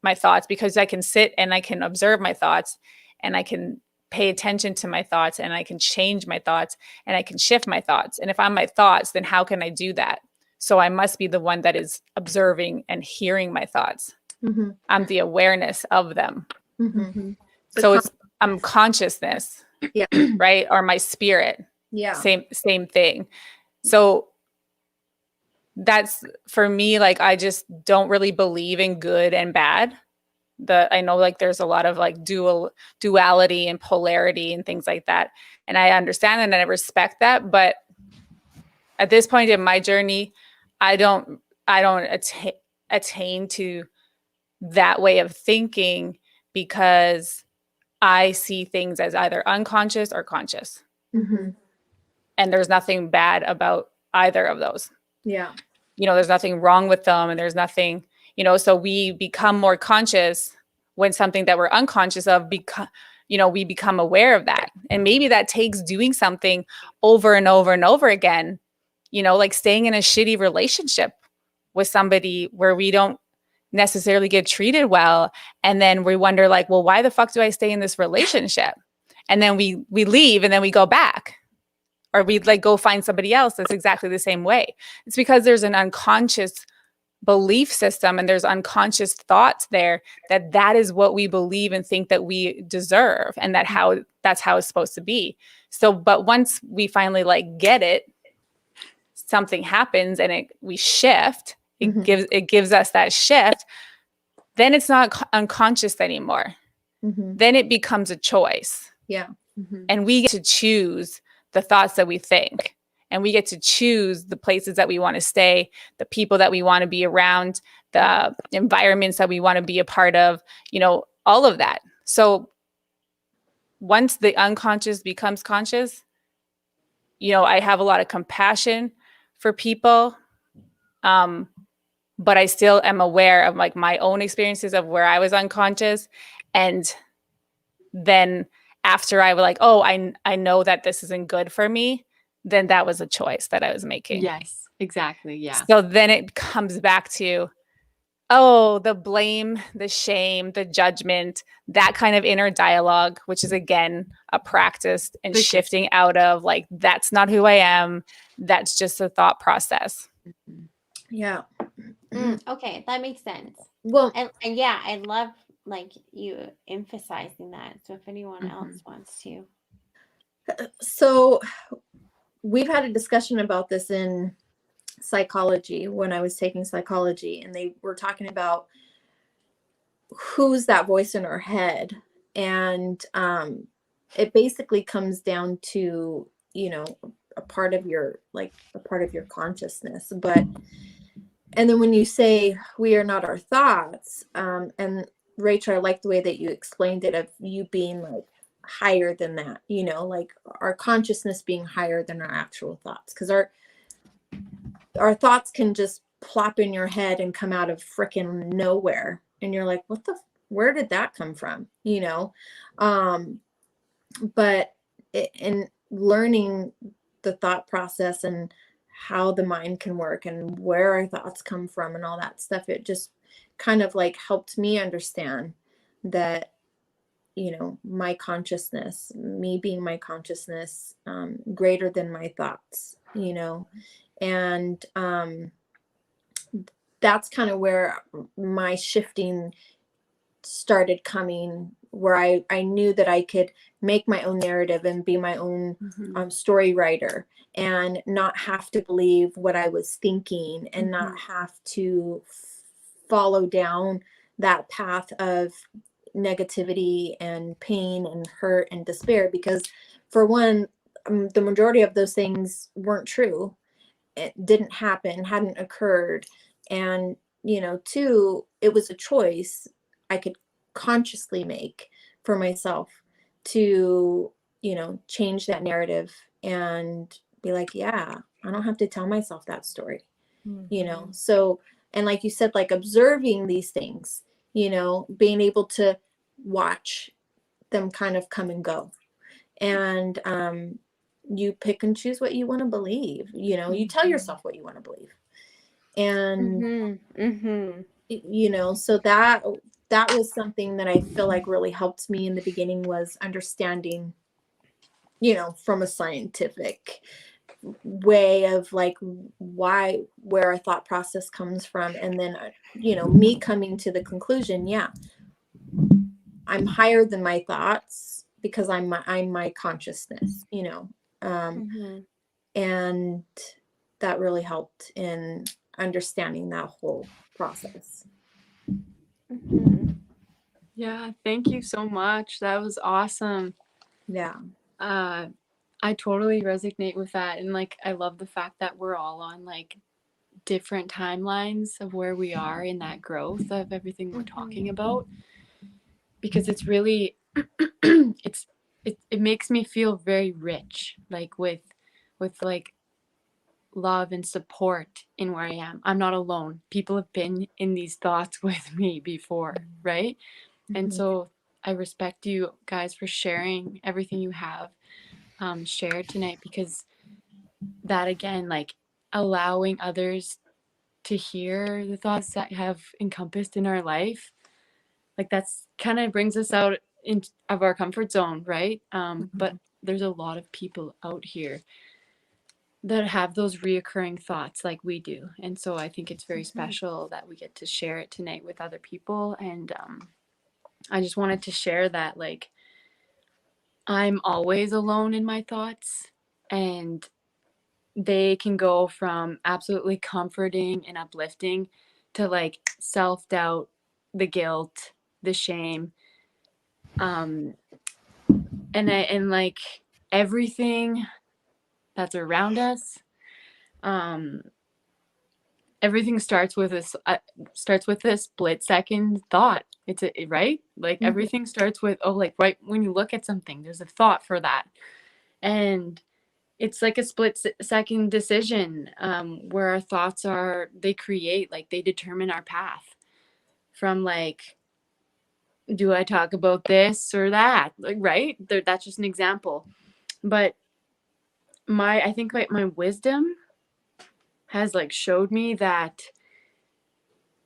my thoughts, because I can sit and I can observe my thoughts, and I can pay attention to my thoughts, and I can change my thoughts, and I can shift my thoughts. And if I'm my thoughts, then how can I do that? So I must be the one that is observing and hearing my thoughts. I'm the awareness of them. So it's consciousness, yeah, right? Or my spirit. Yeah. Same thing. So that's for me, like, I just don't really believe in good and bad. I know like there's a lot of like duality and polarity and things like that. And I understand and I respect that. But at this point in my journey, I don't attain to that way of thinking because I see things as either unconscious or conscious. Mm-hmm. And there's nothing bad about either of those. Yeah. There's nothing wrong with them, and there's nothing, so we become more conscious when something that we're unconscious of we become aware of that. And maybe that takes doing something over and over and over again, like staying in a shitty relationship with somebody where we don't necessarily get treated well. And then we wonder like, well, why the fuck do I stay in this relationship? And then we leave and then we go back. Or we'd like go find somebody else that's exactly the same way. It's because there's an unconscious belief system and there's unconscious thoughts there that is what we believe and think that we deserve, and that's how it's supposed to be. So, but once we finally like get it, something happens and we shift. It gives us that shift. Then it's not unconscious anymore. Mm-hmm. Then it becomes a choice. Yeah. Mm-hmm. And we get to choose the thoughts that we think, and we get to choose the places that we want to stay, the people that we want to be around, the environments that we want to be a part of, all of that. So once the unconscious becomes conscious, I have a lot of compassion for people. But I still am aware of like my own experiences of where I was unconscious. And then after I was like, oh, I know that this isn't good for me, then that was a choice that I was making. Yes, exactly. Yeah. So then it comes back to, oh, the blame, the shame, the judgment, that kind of inner dialogue, which is again a practice and shifting out of like, that's not who I am. That's just a thought process. Yeah. Okay, that makes sense. Well, and yeah, I love like you emphasizing that. So if anyone else wants to. So we've had a discussion about this in psychology when I was taking psychology, and they were talking about who's that voice in our head. And it basically comes down to, a part of your consciousness. And then when you say we are not our thoughts, and Rachel, I like the way that you explained it, of you being like higher than that, like our consciousness being higher than our actual thoughts, because our thoughts can just plop in your head and come out of freaking nowhere, and you're like, where did that come from? But in learning the thought process and how the mind can work and where our thoughts come from and all that stuff, it just kind of like helped me understand that, my consciousness, me being my consciousness, greater than my thoughts, and that's kind of where my shifting started coming, where I knew that I could make my own narrative and be my own story writer, and not have to believe what I was thinking, and not have to follow down that path of negativity and pain and hurt and despair, because for one, the majority of those things weren't true. It didn't happen, hadn't occurred. And, two, it was a choice I could consciously make for myself to, change that narrative and be like, yeah, I don't have to tell myself that story, So, and like you said, like observing these things, being able to watch them kind of come and go. And you pick and choose what you want to believe, you tell yourself what you want to believe. And, so that was something that I feel like really helped me in the beginning, was understanding, from a scientific way of like where our thought process comes from. And then, me coming to the conclusion, yeah, I'm higher than my thoughts because I'm my consciousness, you know. And that really helped in understanding that whole process. Yeah, thank you so much. That was awesome. Yeah. I totally resonate with that. And like, I love the fact that we're all on like different timelines of where we are in that growth of everything we're talking about, because it's really it makes me feel very rich, like with like love and support in where I am. I'm not alone. People have been in these thoughts with me before, right? And so I respect you guys for sharing everything you have shared tonight, because that, again, like allowing others to hear the thoughts that have encompassed in our life, like that's kind of brings us out of our comfort zone, right? But there's a lot of people out here that have those reoccurring thoughts like we do. And so I think it's very special that we get to share it tonight with other people. And I just wanted to share that, like, I'm always alone in my thoughts, and they can go from absolutely comforting and uplifting to like self-doubt, the guilt, the shame, and like everything that's around us. Everything starts with a split second thought. It's right, like everything starts with, oh, like right when you look at something, there's a thought for that, and it's like a split second decision, where our thoughts they create, like they determine our path from like, do I talk about this or that? Like, right? That's just an example. But I think like my wisdom has like showed me that,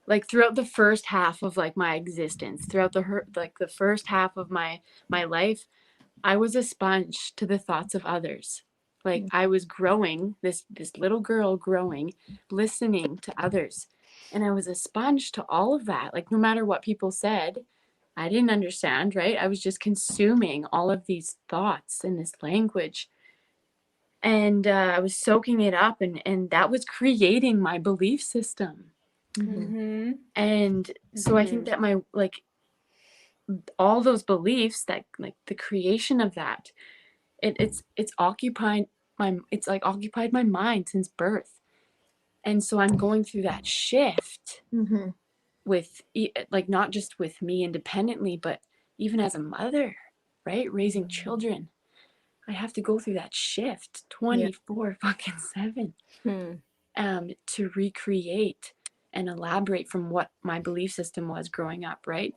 like throughout the first half of like my existence, throughout the first half of my life, I was a sponge to the thoughts of others. Like I was growing, this little girl growing, listening to others. And I was a sponge to all of that. Like no matter what people said, I didn't understand, right? I was just consuming all of these thoughts and this language. And I was soaking it up, and that was creating my belief system. And so I think that my, like, all those beliefs, that like the creation of that, it's occupied occupied my mind since birth. And so I'm going through that shift with like not just with me independently, but even as a mother, right? Raising children, I have to go through that shift 24 fucking 7 to recreate and elaborate from what my belief system was growing up, right?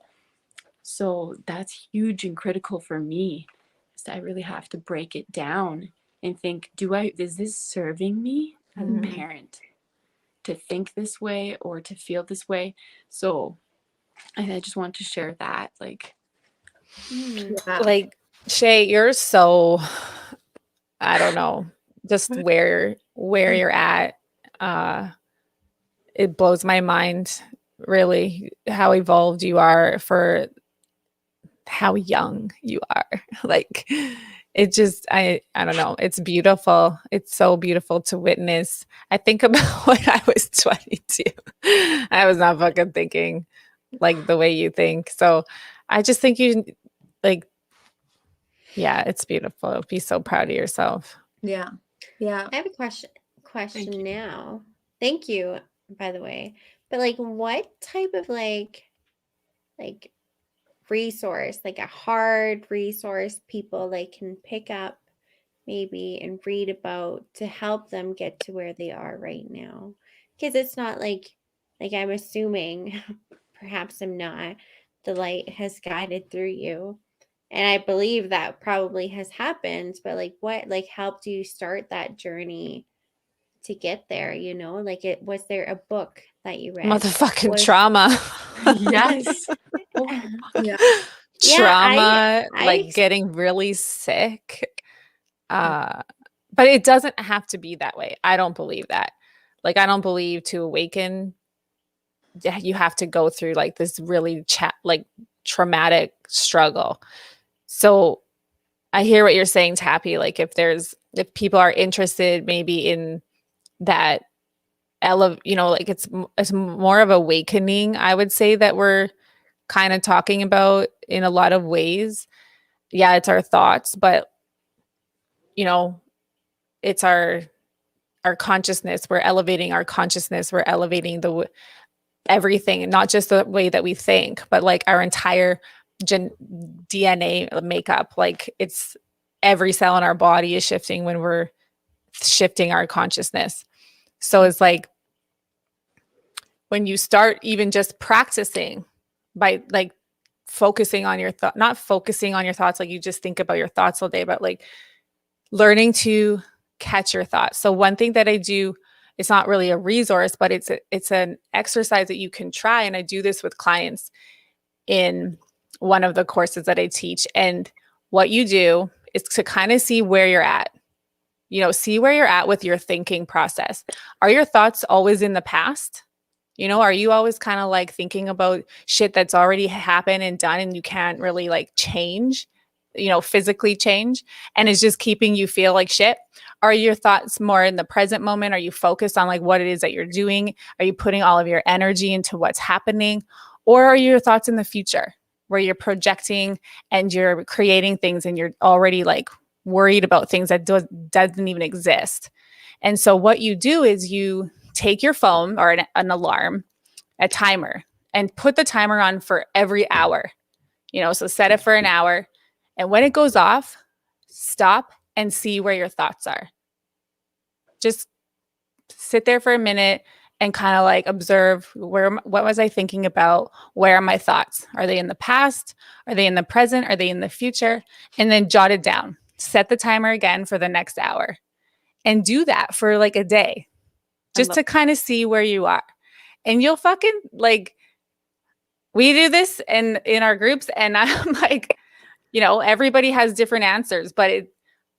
So that's huge and critical for me. So I really have to break it down and think, is this serving me as a parent to think this way or to feel this way? So I just want to share that, like, like Shay, you're so, I don't know, just where you're at. It blows my mind, really, how evolved you are for how young you are. Like it just, I don't know. It's beautiful. It's so beautiful to witness. I think about when I was 22. I was not fucking thinking like the way you think. So I just think you like, yeah, it's beautiful. Be so proud of yourself. Yeah. Yeah. I have a question now. Thank you, by the way. But like, what type of like resource, like a hard resource, people like can pick up maybe and read about to help them get to where they are right now? Because it's not like I'm assuming, perhaps I'm not, the light has guided through you, and I believe that probably has happened, but like what like helped you start that journey to get there, you know? Like, was there a book that you read? Motherfucking trauma. Yes. Yeah. Trauma, like getting really sick. But it doesn't have to be that way. I don't believe that. Like, I don't believe to awaken, you have to go through like this really like traumatic struggle. So I hear what you're saying, Tappy. Like if people are interested maybe in that, like it's more of awakening, I would say, that we're kind of talking about in a lot of ways. Yeah, it's our thoughts, but it's our consciousness. We're elevating our consciousness. We're elevating everything, not just the way that we think, but like our entire DNA makeup. Like it's every cell in our body is shifting when we're shifting our consciousness. So it's like when you start even just practicing by like focusing on your thought, not focusing on your thoughts, like you just think about your thoughts all day, but like learning to catch your thoughts. So one thing that I do, it's not really a resource, but it's an exercise that you can try. And I do this with clients in one of the courses that I teach. And what you do is to kind of see where you're at, see where you're at with your thinking process. Are your thoughts always in the past? Are you always kind of like thinking about shit that's already happened and done and you can't really like change, physically change, and it's just keeping you feel like shit? Are your thoughts more in the present moment? Are you focused on like what it is that you're doing? Are you putting all of your energy into what's happening? Or are your thoughts in the future where you're projecting and you're creating things and you're already like worried about things that doesn't even exist? And so what you do is you take your phone or an alarm, a timer, and put the timer on for every hour, so set it for an hour. And when it goes off, stop and see where your thoughts are. Just sit there for a minute and kind of like observe what was I thinking about? Where are my thoughts? Are they in the past? Are they in the present? Are they in the future? And then jot it down. Set the timer again for the next hour and do that for like a day, just to kind of see where you are. And you'll fucking like, we do this in our groups and I'm like, everybody has different answers, but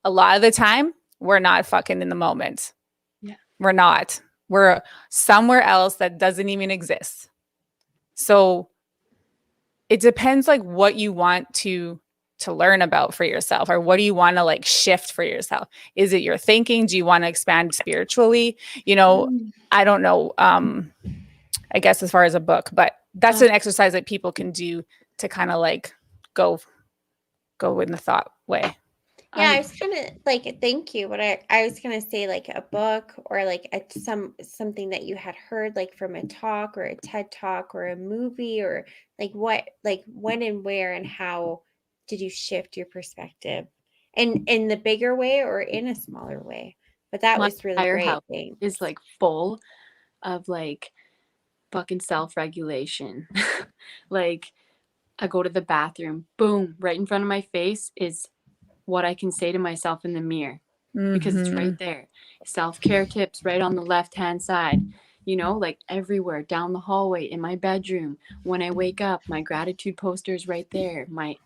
a lot of the time we're not fucking in the moment. Yeah. We're not. We're somewhere else that doesn't even exist. So it depends like what you want to learn about for yourself, or what do you want to like shift for yourself? Is it your thinking? Do you want to expand spiritually? I don't know. I guess as far as a book, but that's an exercise that people can do to kind of like go in the thought way. Yeah, I was gonna like thank you, but I was gonna say like a book or like something that you had heard like from a talk or a TED talk or a movie, or like when and where and how did you shift your perspective, and in the bigger way or in a smaller way? But that was really great. Is like full of like fucking self-regulation. Like I go to the bathroom, boom, right in front of my face is what I can say to myself in the mirror, because it's right there. Self-care tips right on the left-hand side, like everywhere, down the hallway, in my bedroom, when I wake up, my gratitude poster is right there. My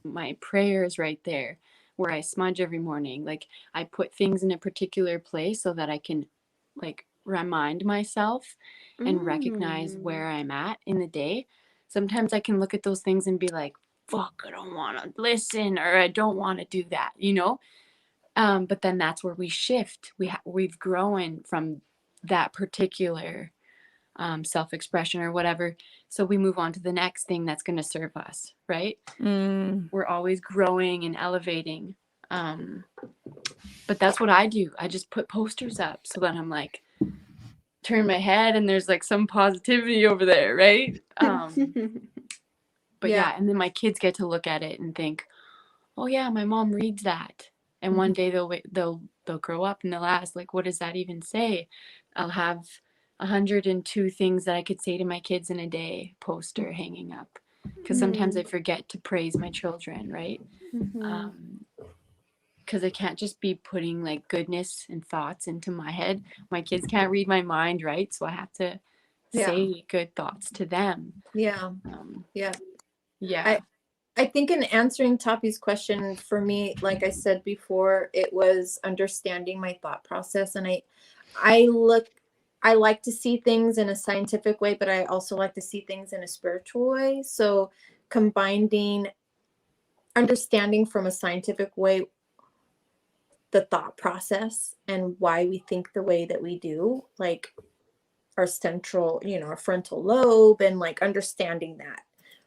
prayer is right there where I smudge every morning. Like I put things in a particular place so that I can like remind myself and recognize where I'm at in the day. Sometimes I can look at those things and be like, fuck, I don't want to listen, or I don't want to do that, but then that's where we shift. We've grown from that particular self-expression or whatever, so we move on to the next thing that's going to serve us, right? We're always growing and elevating, but that's what I do. I just put posters up so that I'm like, turn my head and there's like some positivity over there, right? But yeah, and then my kids get to look at it and think, oh yeah, my mom reads that. And one day they'll grow up and they'll ask, like, what does that even say? I'll have 102 things that I could say to my kids in a day poster hanging up. Because sometimes I forget to praise my children, right? Because I can't just be putting like goodness and thoughts into my head. My kids can't read my mind, right? So I have to say good thoughts to them. Yeah. I think in answering Tapi's question, for me, like I said before, it was understanding my thought process. And I like to see things in a scientific way, but I also like to see things in a spiritual way. So combining understanding from a scientific way the thought process and why we think the way that we do, like our central, our frontal lobe, and like understanding that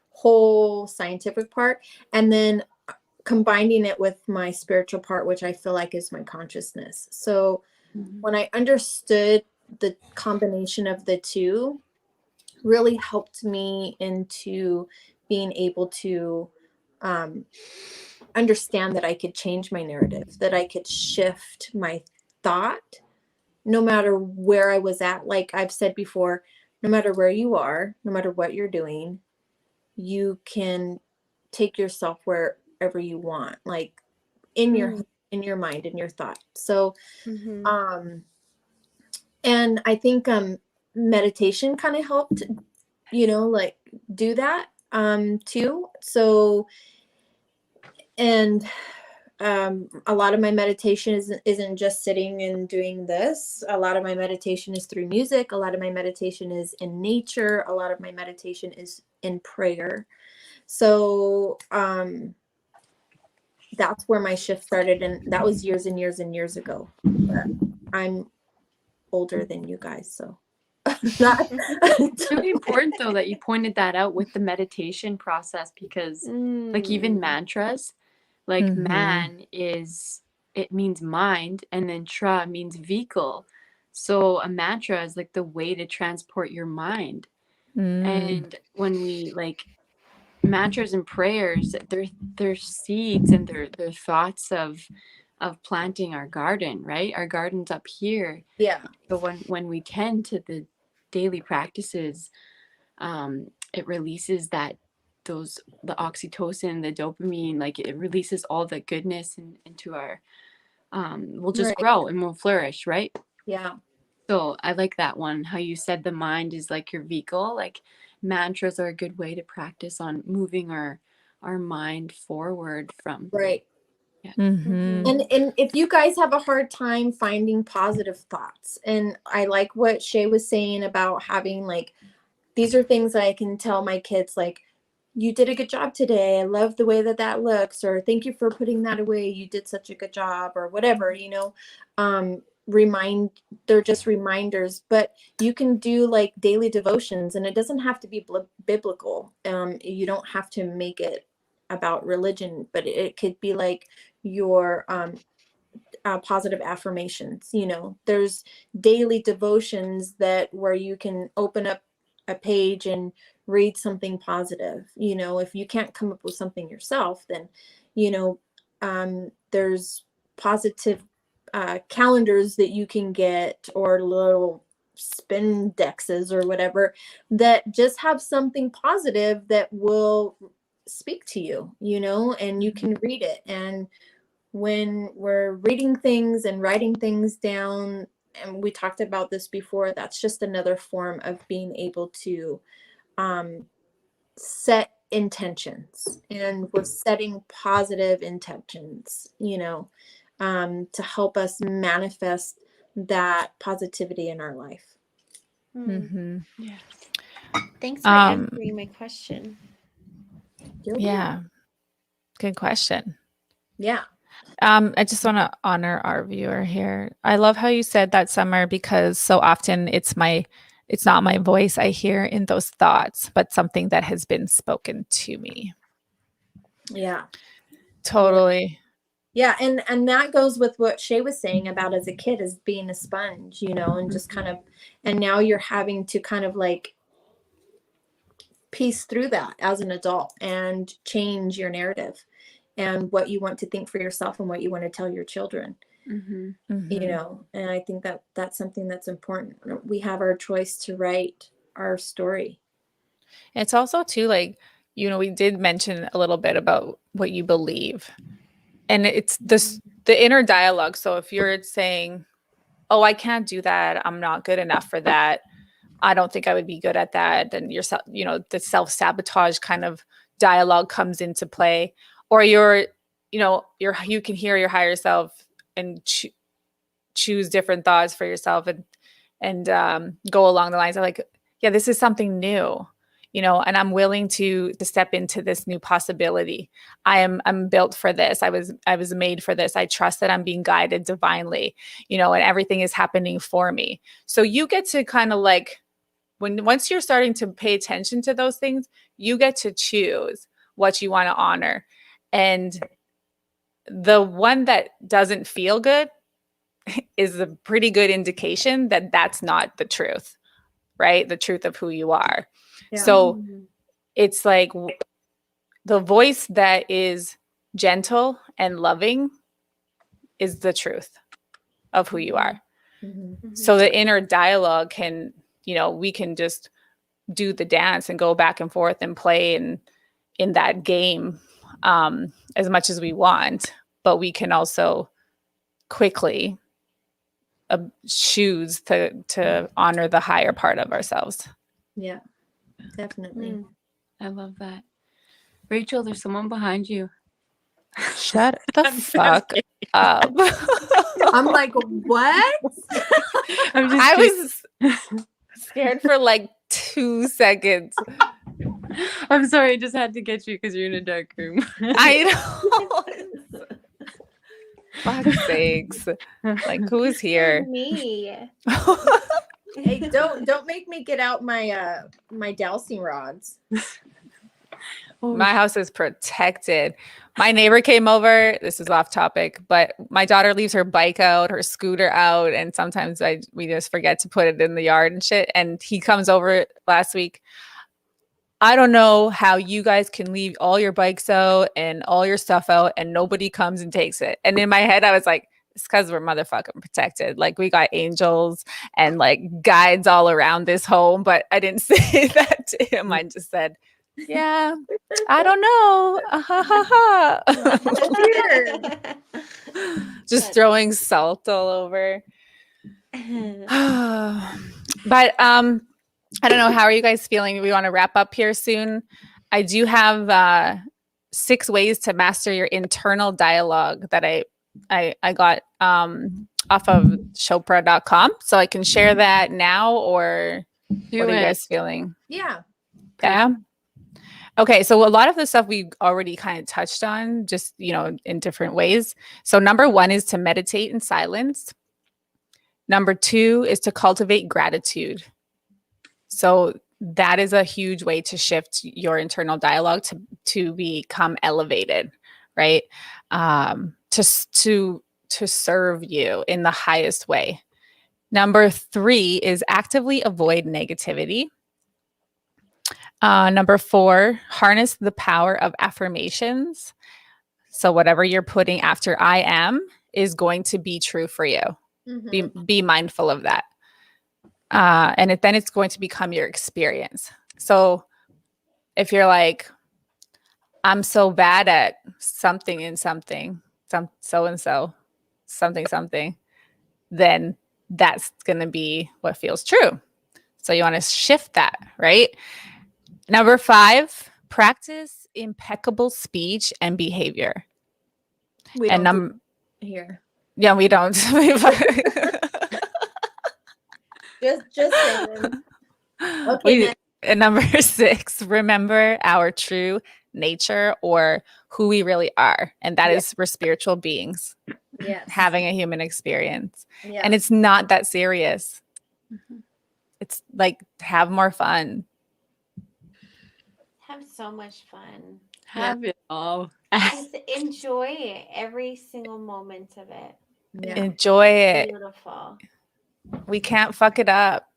whole scientific part, and then combining it with my spiritual part, which I feel like is my consciousness. So when I understood the combination of the two, really helped me into being able to understand that I could change my narrative, that I could shift my thought no matter where I was at. Like I've said before, no matter where you are, no matter what you're doing, you can take yourself wherever you want, like in your mind, in your thought. So and I think meditation kind of helped, like do that too. So and a lot of my meditation isn't just sitting and doing this. A lot of my meditation is through music. A lot of my meditation is in nature. A lot of my meditation is in prayer. So that's where my shift started, and that was years and years and years ago. But I'm older than you guys, so it's really important though that you pointed that out with the meditation process, because like even mantras, like man it means mind, and then tra means vehicle. So a mantra is like the way to transport your mind. And when we like mantras and prayers, they're seeds, and they're thoughts of planting our garden, right? Our garden's up here. Yeah. So when we tend to the daily practices, it releases the oxytocin, the dopamine, like it releases all the goodness into our we'll just grow and we'll flourish, right? Yeah. So I like that one, how you said the mind is like your vehicle. Like mantras are a good way to practice on moving our mind forward from Yeah. And if you guys have a hard time finding positive thoughts, and I like what Shay was saying about having like, these are things that I can tell my kids, like, you did a good job today. I love the way that looks, or thank you for putting that away. You did such a good job, or whatever, they're just reminders. But you can do like daily devotions, and it doesn't have to be biblical. You don't have to make it about religion, but it could be like your positive affirmations. There's daily devotions where you can open up a page and read something positive. If you can't come up with something yourself, then there's positive calendars that you can get, or little spin dexes or whatever, that just have something positive that will speak to you, and you can read it. And when we're reading things and writing things down, and we talked about this before, that's just another form of being able to set intentions, and we're setting positive intentions, to help us manifest that positivity in our life. Yeah. Thanks for answering my question. Yeah. Good question. Yeah. I just want to honor our viewer here. I love how you said that, Summer, because so often it's not my voice I hear in those thoughts, but something that has been spoken to me. Yeah. Totally. Yeah. And that goes with what Shay was saying about as a kid, as being a sponge, and just kind of, and now you're having to kind of like piece through that as an adult and change your narrative and what you want to think for yourself and what you want to tell your children. And I think that that's something that's important. We have our choice to write our story. It's also too, like, we did mention a little bit about what you believe, and it's the inner dialogue. So if you're saying, oh, I can't do that, I'm not good enough for that, I don't think I would be good at that, then yourself, the self-sabotage kind of dialogue comes into play. Or you can hear your higher self and choose different thoughts for yourself, and go along the lines of like, yeah, this is something new. and I'm willing to step into this new possibility. I'm built for this. I was made for this. I trust that I'm being guided divinely, and everything is happening for me. So you get to kind of like, once you're starting to pay attention to those things, you get to choose what you want to honor. And the one that doesn't feel good is a pretty good indication that that's not the truth, right? The truth of who you are. Yeah. So it's like the voice that is gentle and loving is the truth of who you are. Mm-hmm. So the inner dialogue can, we can just do the dance and go back and forth and play in that game as much as we want, but we can also quickly choose to honor the higher part of ourselves. Yeah, definitely. I love that. Rachel, there's someone behind you. Shut the fuck up. I'm like, what? I was scared for like 2 seconds. I'm sorry, I just had to get you because you're in a dark room. I know. Fuck's sakes. Like, who is here? Me. Hey, don't make me get out my my dowsing rods. My house is protected. My neighbor came over. This is off topic, but my daughter leaves her bike out, her scooter out, and sometimes we just forget to put it in the yard and shit. And he comes over last week. I don't know how you guys can leave all your bikes out and all your stuff out and nobody comes and takes it. And in my head, I was like, it's because we're motherfucking protected. Like, we got angels and like guides all around this home. But I didn't say that to him. I just said, yeah, I don't know. Just throwing salt all over. But I don't know. How are you guys feeling? We want to wrap up here soon. I do have 6 ways to master your internal dialogue that I got off of Chopra.com. So I can share that now, or what are you guys feeling? Yeah. Yeah. Okay. So a lot of the stuff we already kind of touched on, just, in different ways. So number 1 is to meditate in silence. Number 2 is to cultivate gratitude. So that is a huge way to shift your internal dialogue to become elevated, right? To serve you in the highest way. Number 3 is actively avoid negativity. Number 4, harness the power of affirmations. So whatever you're putting after I am is going to be true for you. Mm-hmm. Be mindful of that. And then it's going to become your experience. So if you're like, I'm so bad at something and something, so-and-so, something, then that's going to be what feels true. So you want to shift that, right? Number 5, practice impeccable speech and behavior. We don't do here. Yeah, we don't. Just saying. Okay. And number 6, remember our true nature, or who we really are. And that is we're spiritual beings having a human experience. Yeah. And it's not that serious. Mm-hmm. It's like, have more fun. Have so much fun. Have it all. Just enjoy every single moment of it. Yeah. Enjoy it. Beautiful. We can't fuck it up.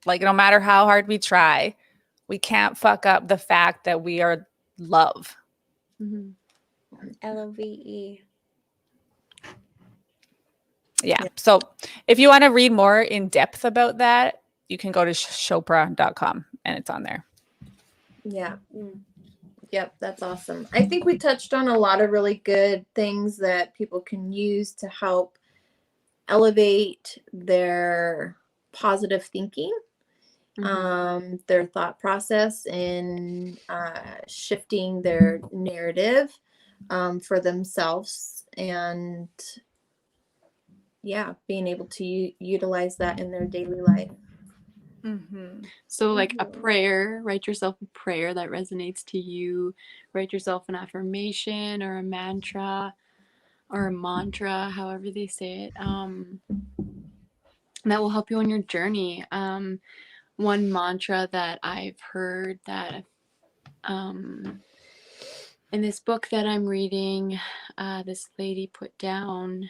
Like, no matter how hard we try, we can't fuck up the fact that we are love. Mm-hmm. LOVE. Yeah. So if you want to read more in depth about that, you can go to Chopra.com and it's on there. Yeah. Yep. That's awesome. I think we touched on a lot of really good things that people can use to help elevate their positive thinking, their thought process, and shifting their narrative for themselves, and being able to utilize that in their daily life. So like a prayer, write yourself a prayer that resonates to you. Write yourself an affirmation or a mantra, however they say it. That will help you on your journey. One mantra that I've heard that in this book that I'm reading, this lady put down,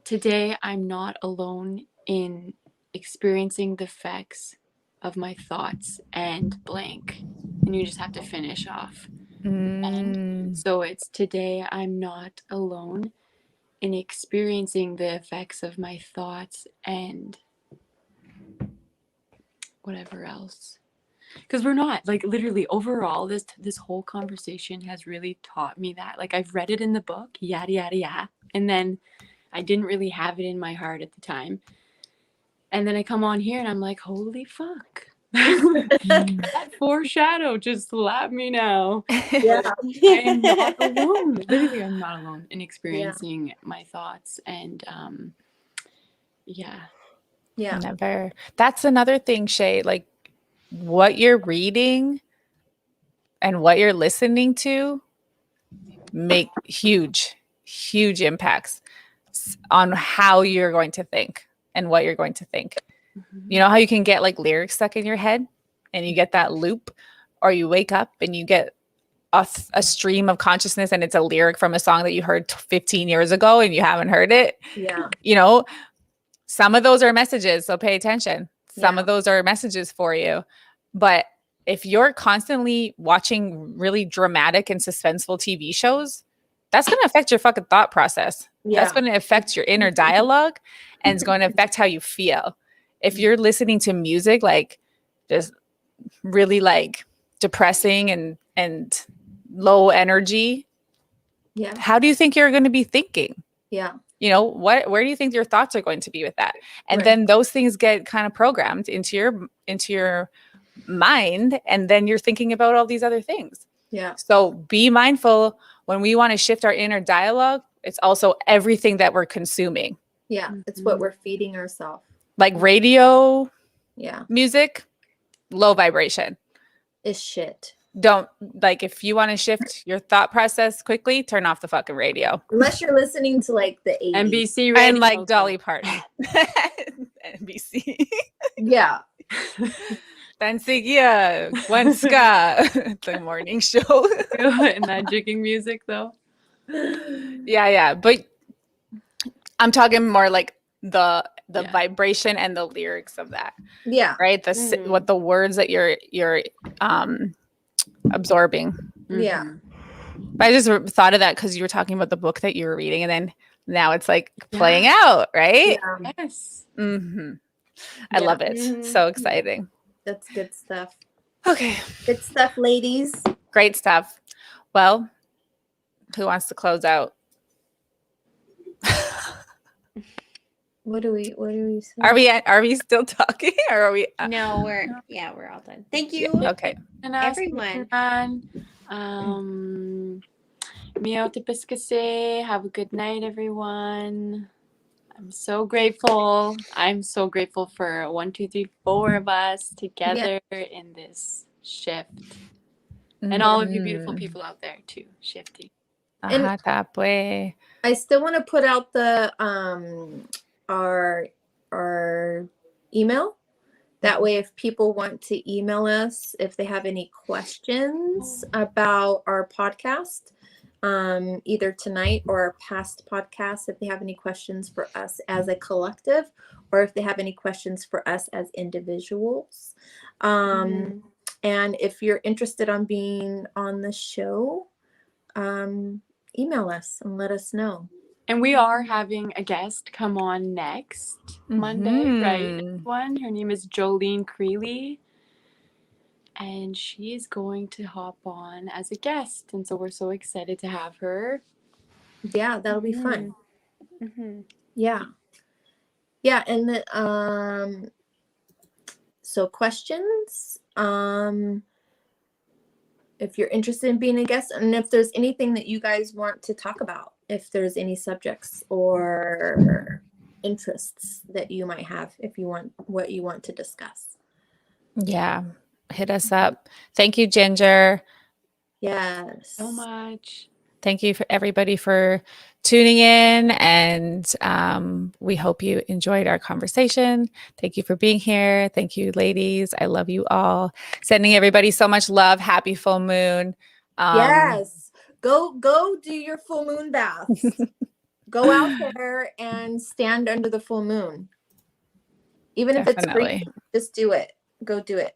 today I'm not alone in experiencing the effects of my thoughts and blank. And you just have to finish off. And so it's, today I'm not alone in experiencing the effects of my thoughts and whatever else. Because we're not, like, literally overall, this whole conversation has really taught me that. Like, I've read it in the book, yada yada yada, and then I didn't really have it in my heart at the time, and then I come on here and I'm like, holy fuck. That foreshadow just slapped me now. Yeah. I am not alone. Literally, I'm not alone in experiencing my thoughts. And yeah. Never. That's another thing, Shay. Like, what you're reading and what you're listening to make huge impacts on how you're going to think and what you're going to think. You know how you can get like lyrics stuck in your head and you get that loop, or you wake up and you get a stream of consciousness and it's a lyric from a song that you heard 15 years ago and you haven't heard it. Yeah. You know, some of those are messages, so pay attention. Some of those are messages for you. But if you're constantly watching really dramatic and suspenseful TV shows, that's going to affect your fucking thought process. Yeah. That's going to affect your inner dialogue and it's going to affect how you feel. If you're listening to music, like just really like depressing and low energy, how do you think you're going to be thinking? Yeah. You know, where do you think your thoughts are going to be with that? And then those things get kind of programmed into your mind, and then you're thinking about all these other things. Yeah. So be mindful when we want to shift our inner dialogue. It's also everything that we're consuming. Yeah. It's what we're feeding ourselves. Like radio, music, low vibration. Is shit. Don't, like, if you want to shift your thought process quickly, turn off the fucking radio. Unless you're listening to like the 80s. NBC radio. And like Dolly Parton. NBC. Yeah. Tansigia, Gwenska, the morning show. And that jigging music though. Yeah. But I'm talking more like the vibration and the lyrics of that. Yeah. Right? What the words that you're absorbing. Yeah. But I just thought of that because you were talking about the book that you were reading, and then now it's like playing out, right? Yeah. Yes. I love it. So exciting. That's good stuff. Okay. Good stuff, ladies. Great stuff. Well, who wants to close out? What do we say? Are we still talking, or are we? No, we're all done. Thank you. Okay. And everyone. Mio Tipiskase. Have a good night, everyone. I'm so grateful. I'm so grateful for 1, 2, 3, 4 of us together in this shift. And all of you beautiful people out there too, shifting. And I still want to put out the our email. That way, if people want to email us, if they have any questions about our podcast, either tonight or past podcasts, if they have any questions for us as a collective, or if they have any questions for us as individuals. And if you're interested on being on the show, email us and let us know. And we are having a guest come on next Monday, right? Everyone. Her name is Jolene Creeley. And she is going to hop on as a guest. And so we're so excited to have her. Yeah, that'll be fun. Yeah. Yeah. And the, so questions, if you're interested in being a guest, and if there's anything that you guys want to talk about, if there's any subjects or interests that you might have if you want what you want to discuss. Yeah. Hit us up. Thank you, Ginger. Yes. So much. Thank you for everybody for tuning in, and we hope you enjoyed our conversation. Thank you for being here. Thank you, ladies. I love you all. Sending everybody so much love. Happy full moon. Yes. Go do your full moon baths. Go out there and stand under the full moon. Even if it's freezing, just do it. Go do it.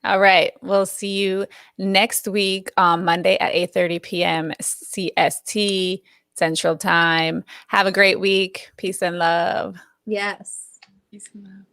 All right. We'll see you next week on Monday at 8:30 p.m. CST Central Time. Have a great week. Peace and love. Yes. Peace and love.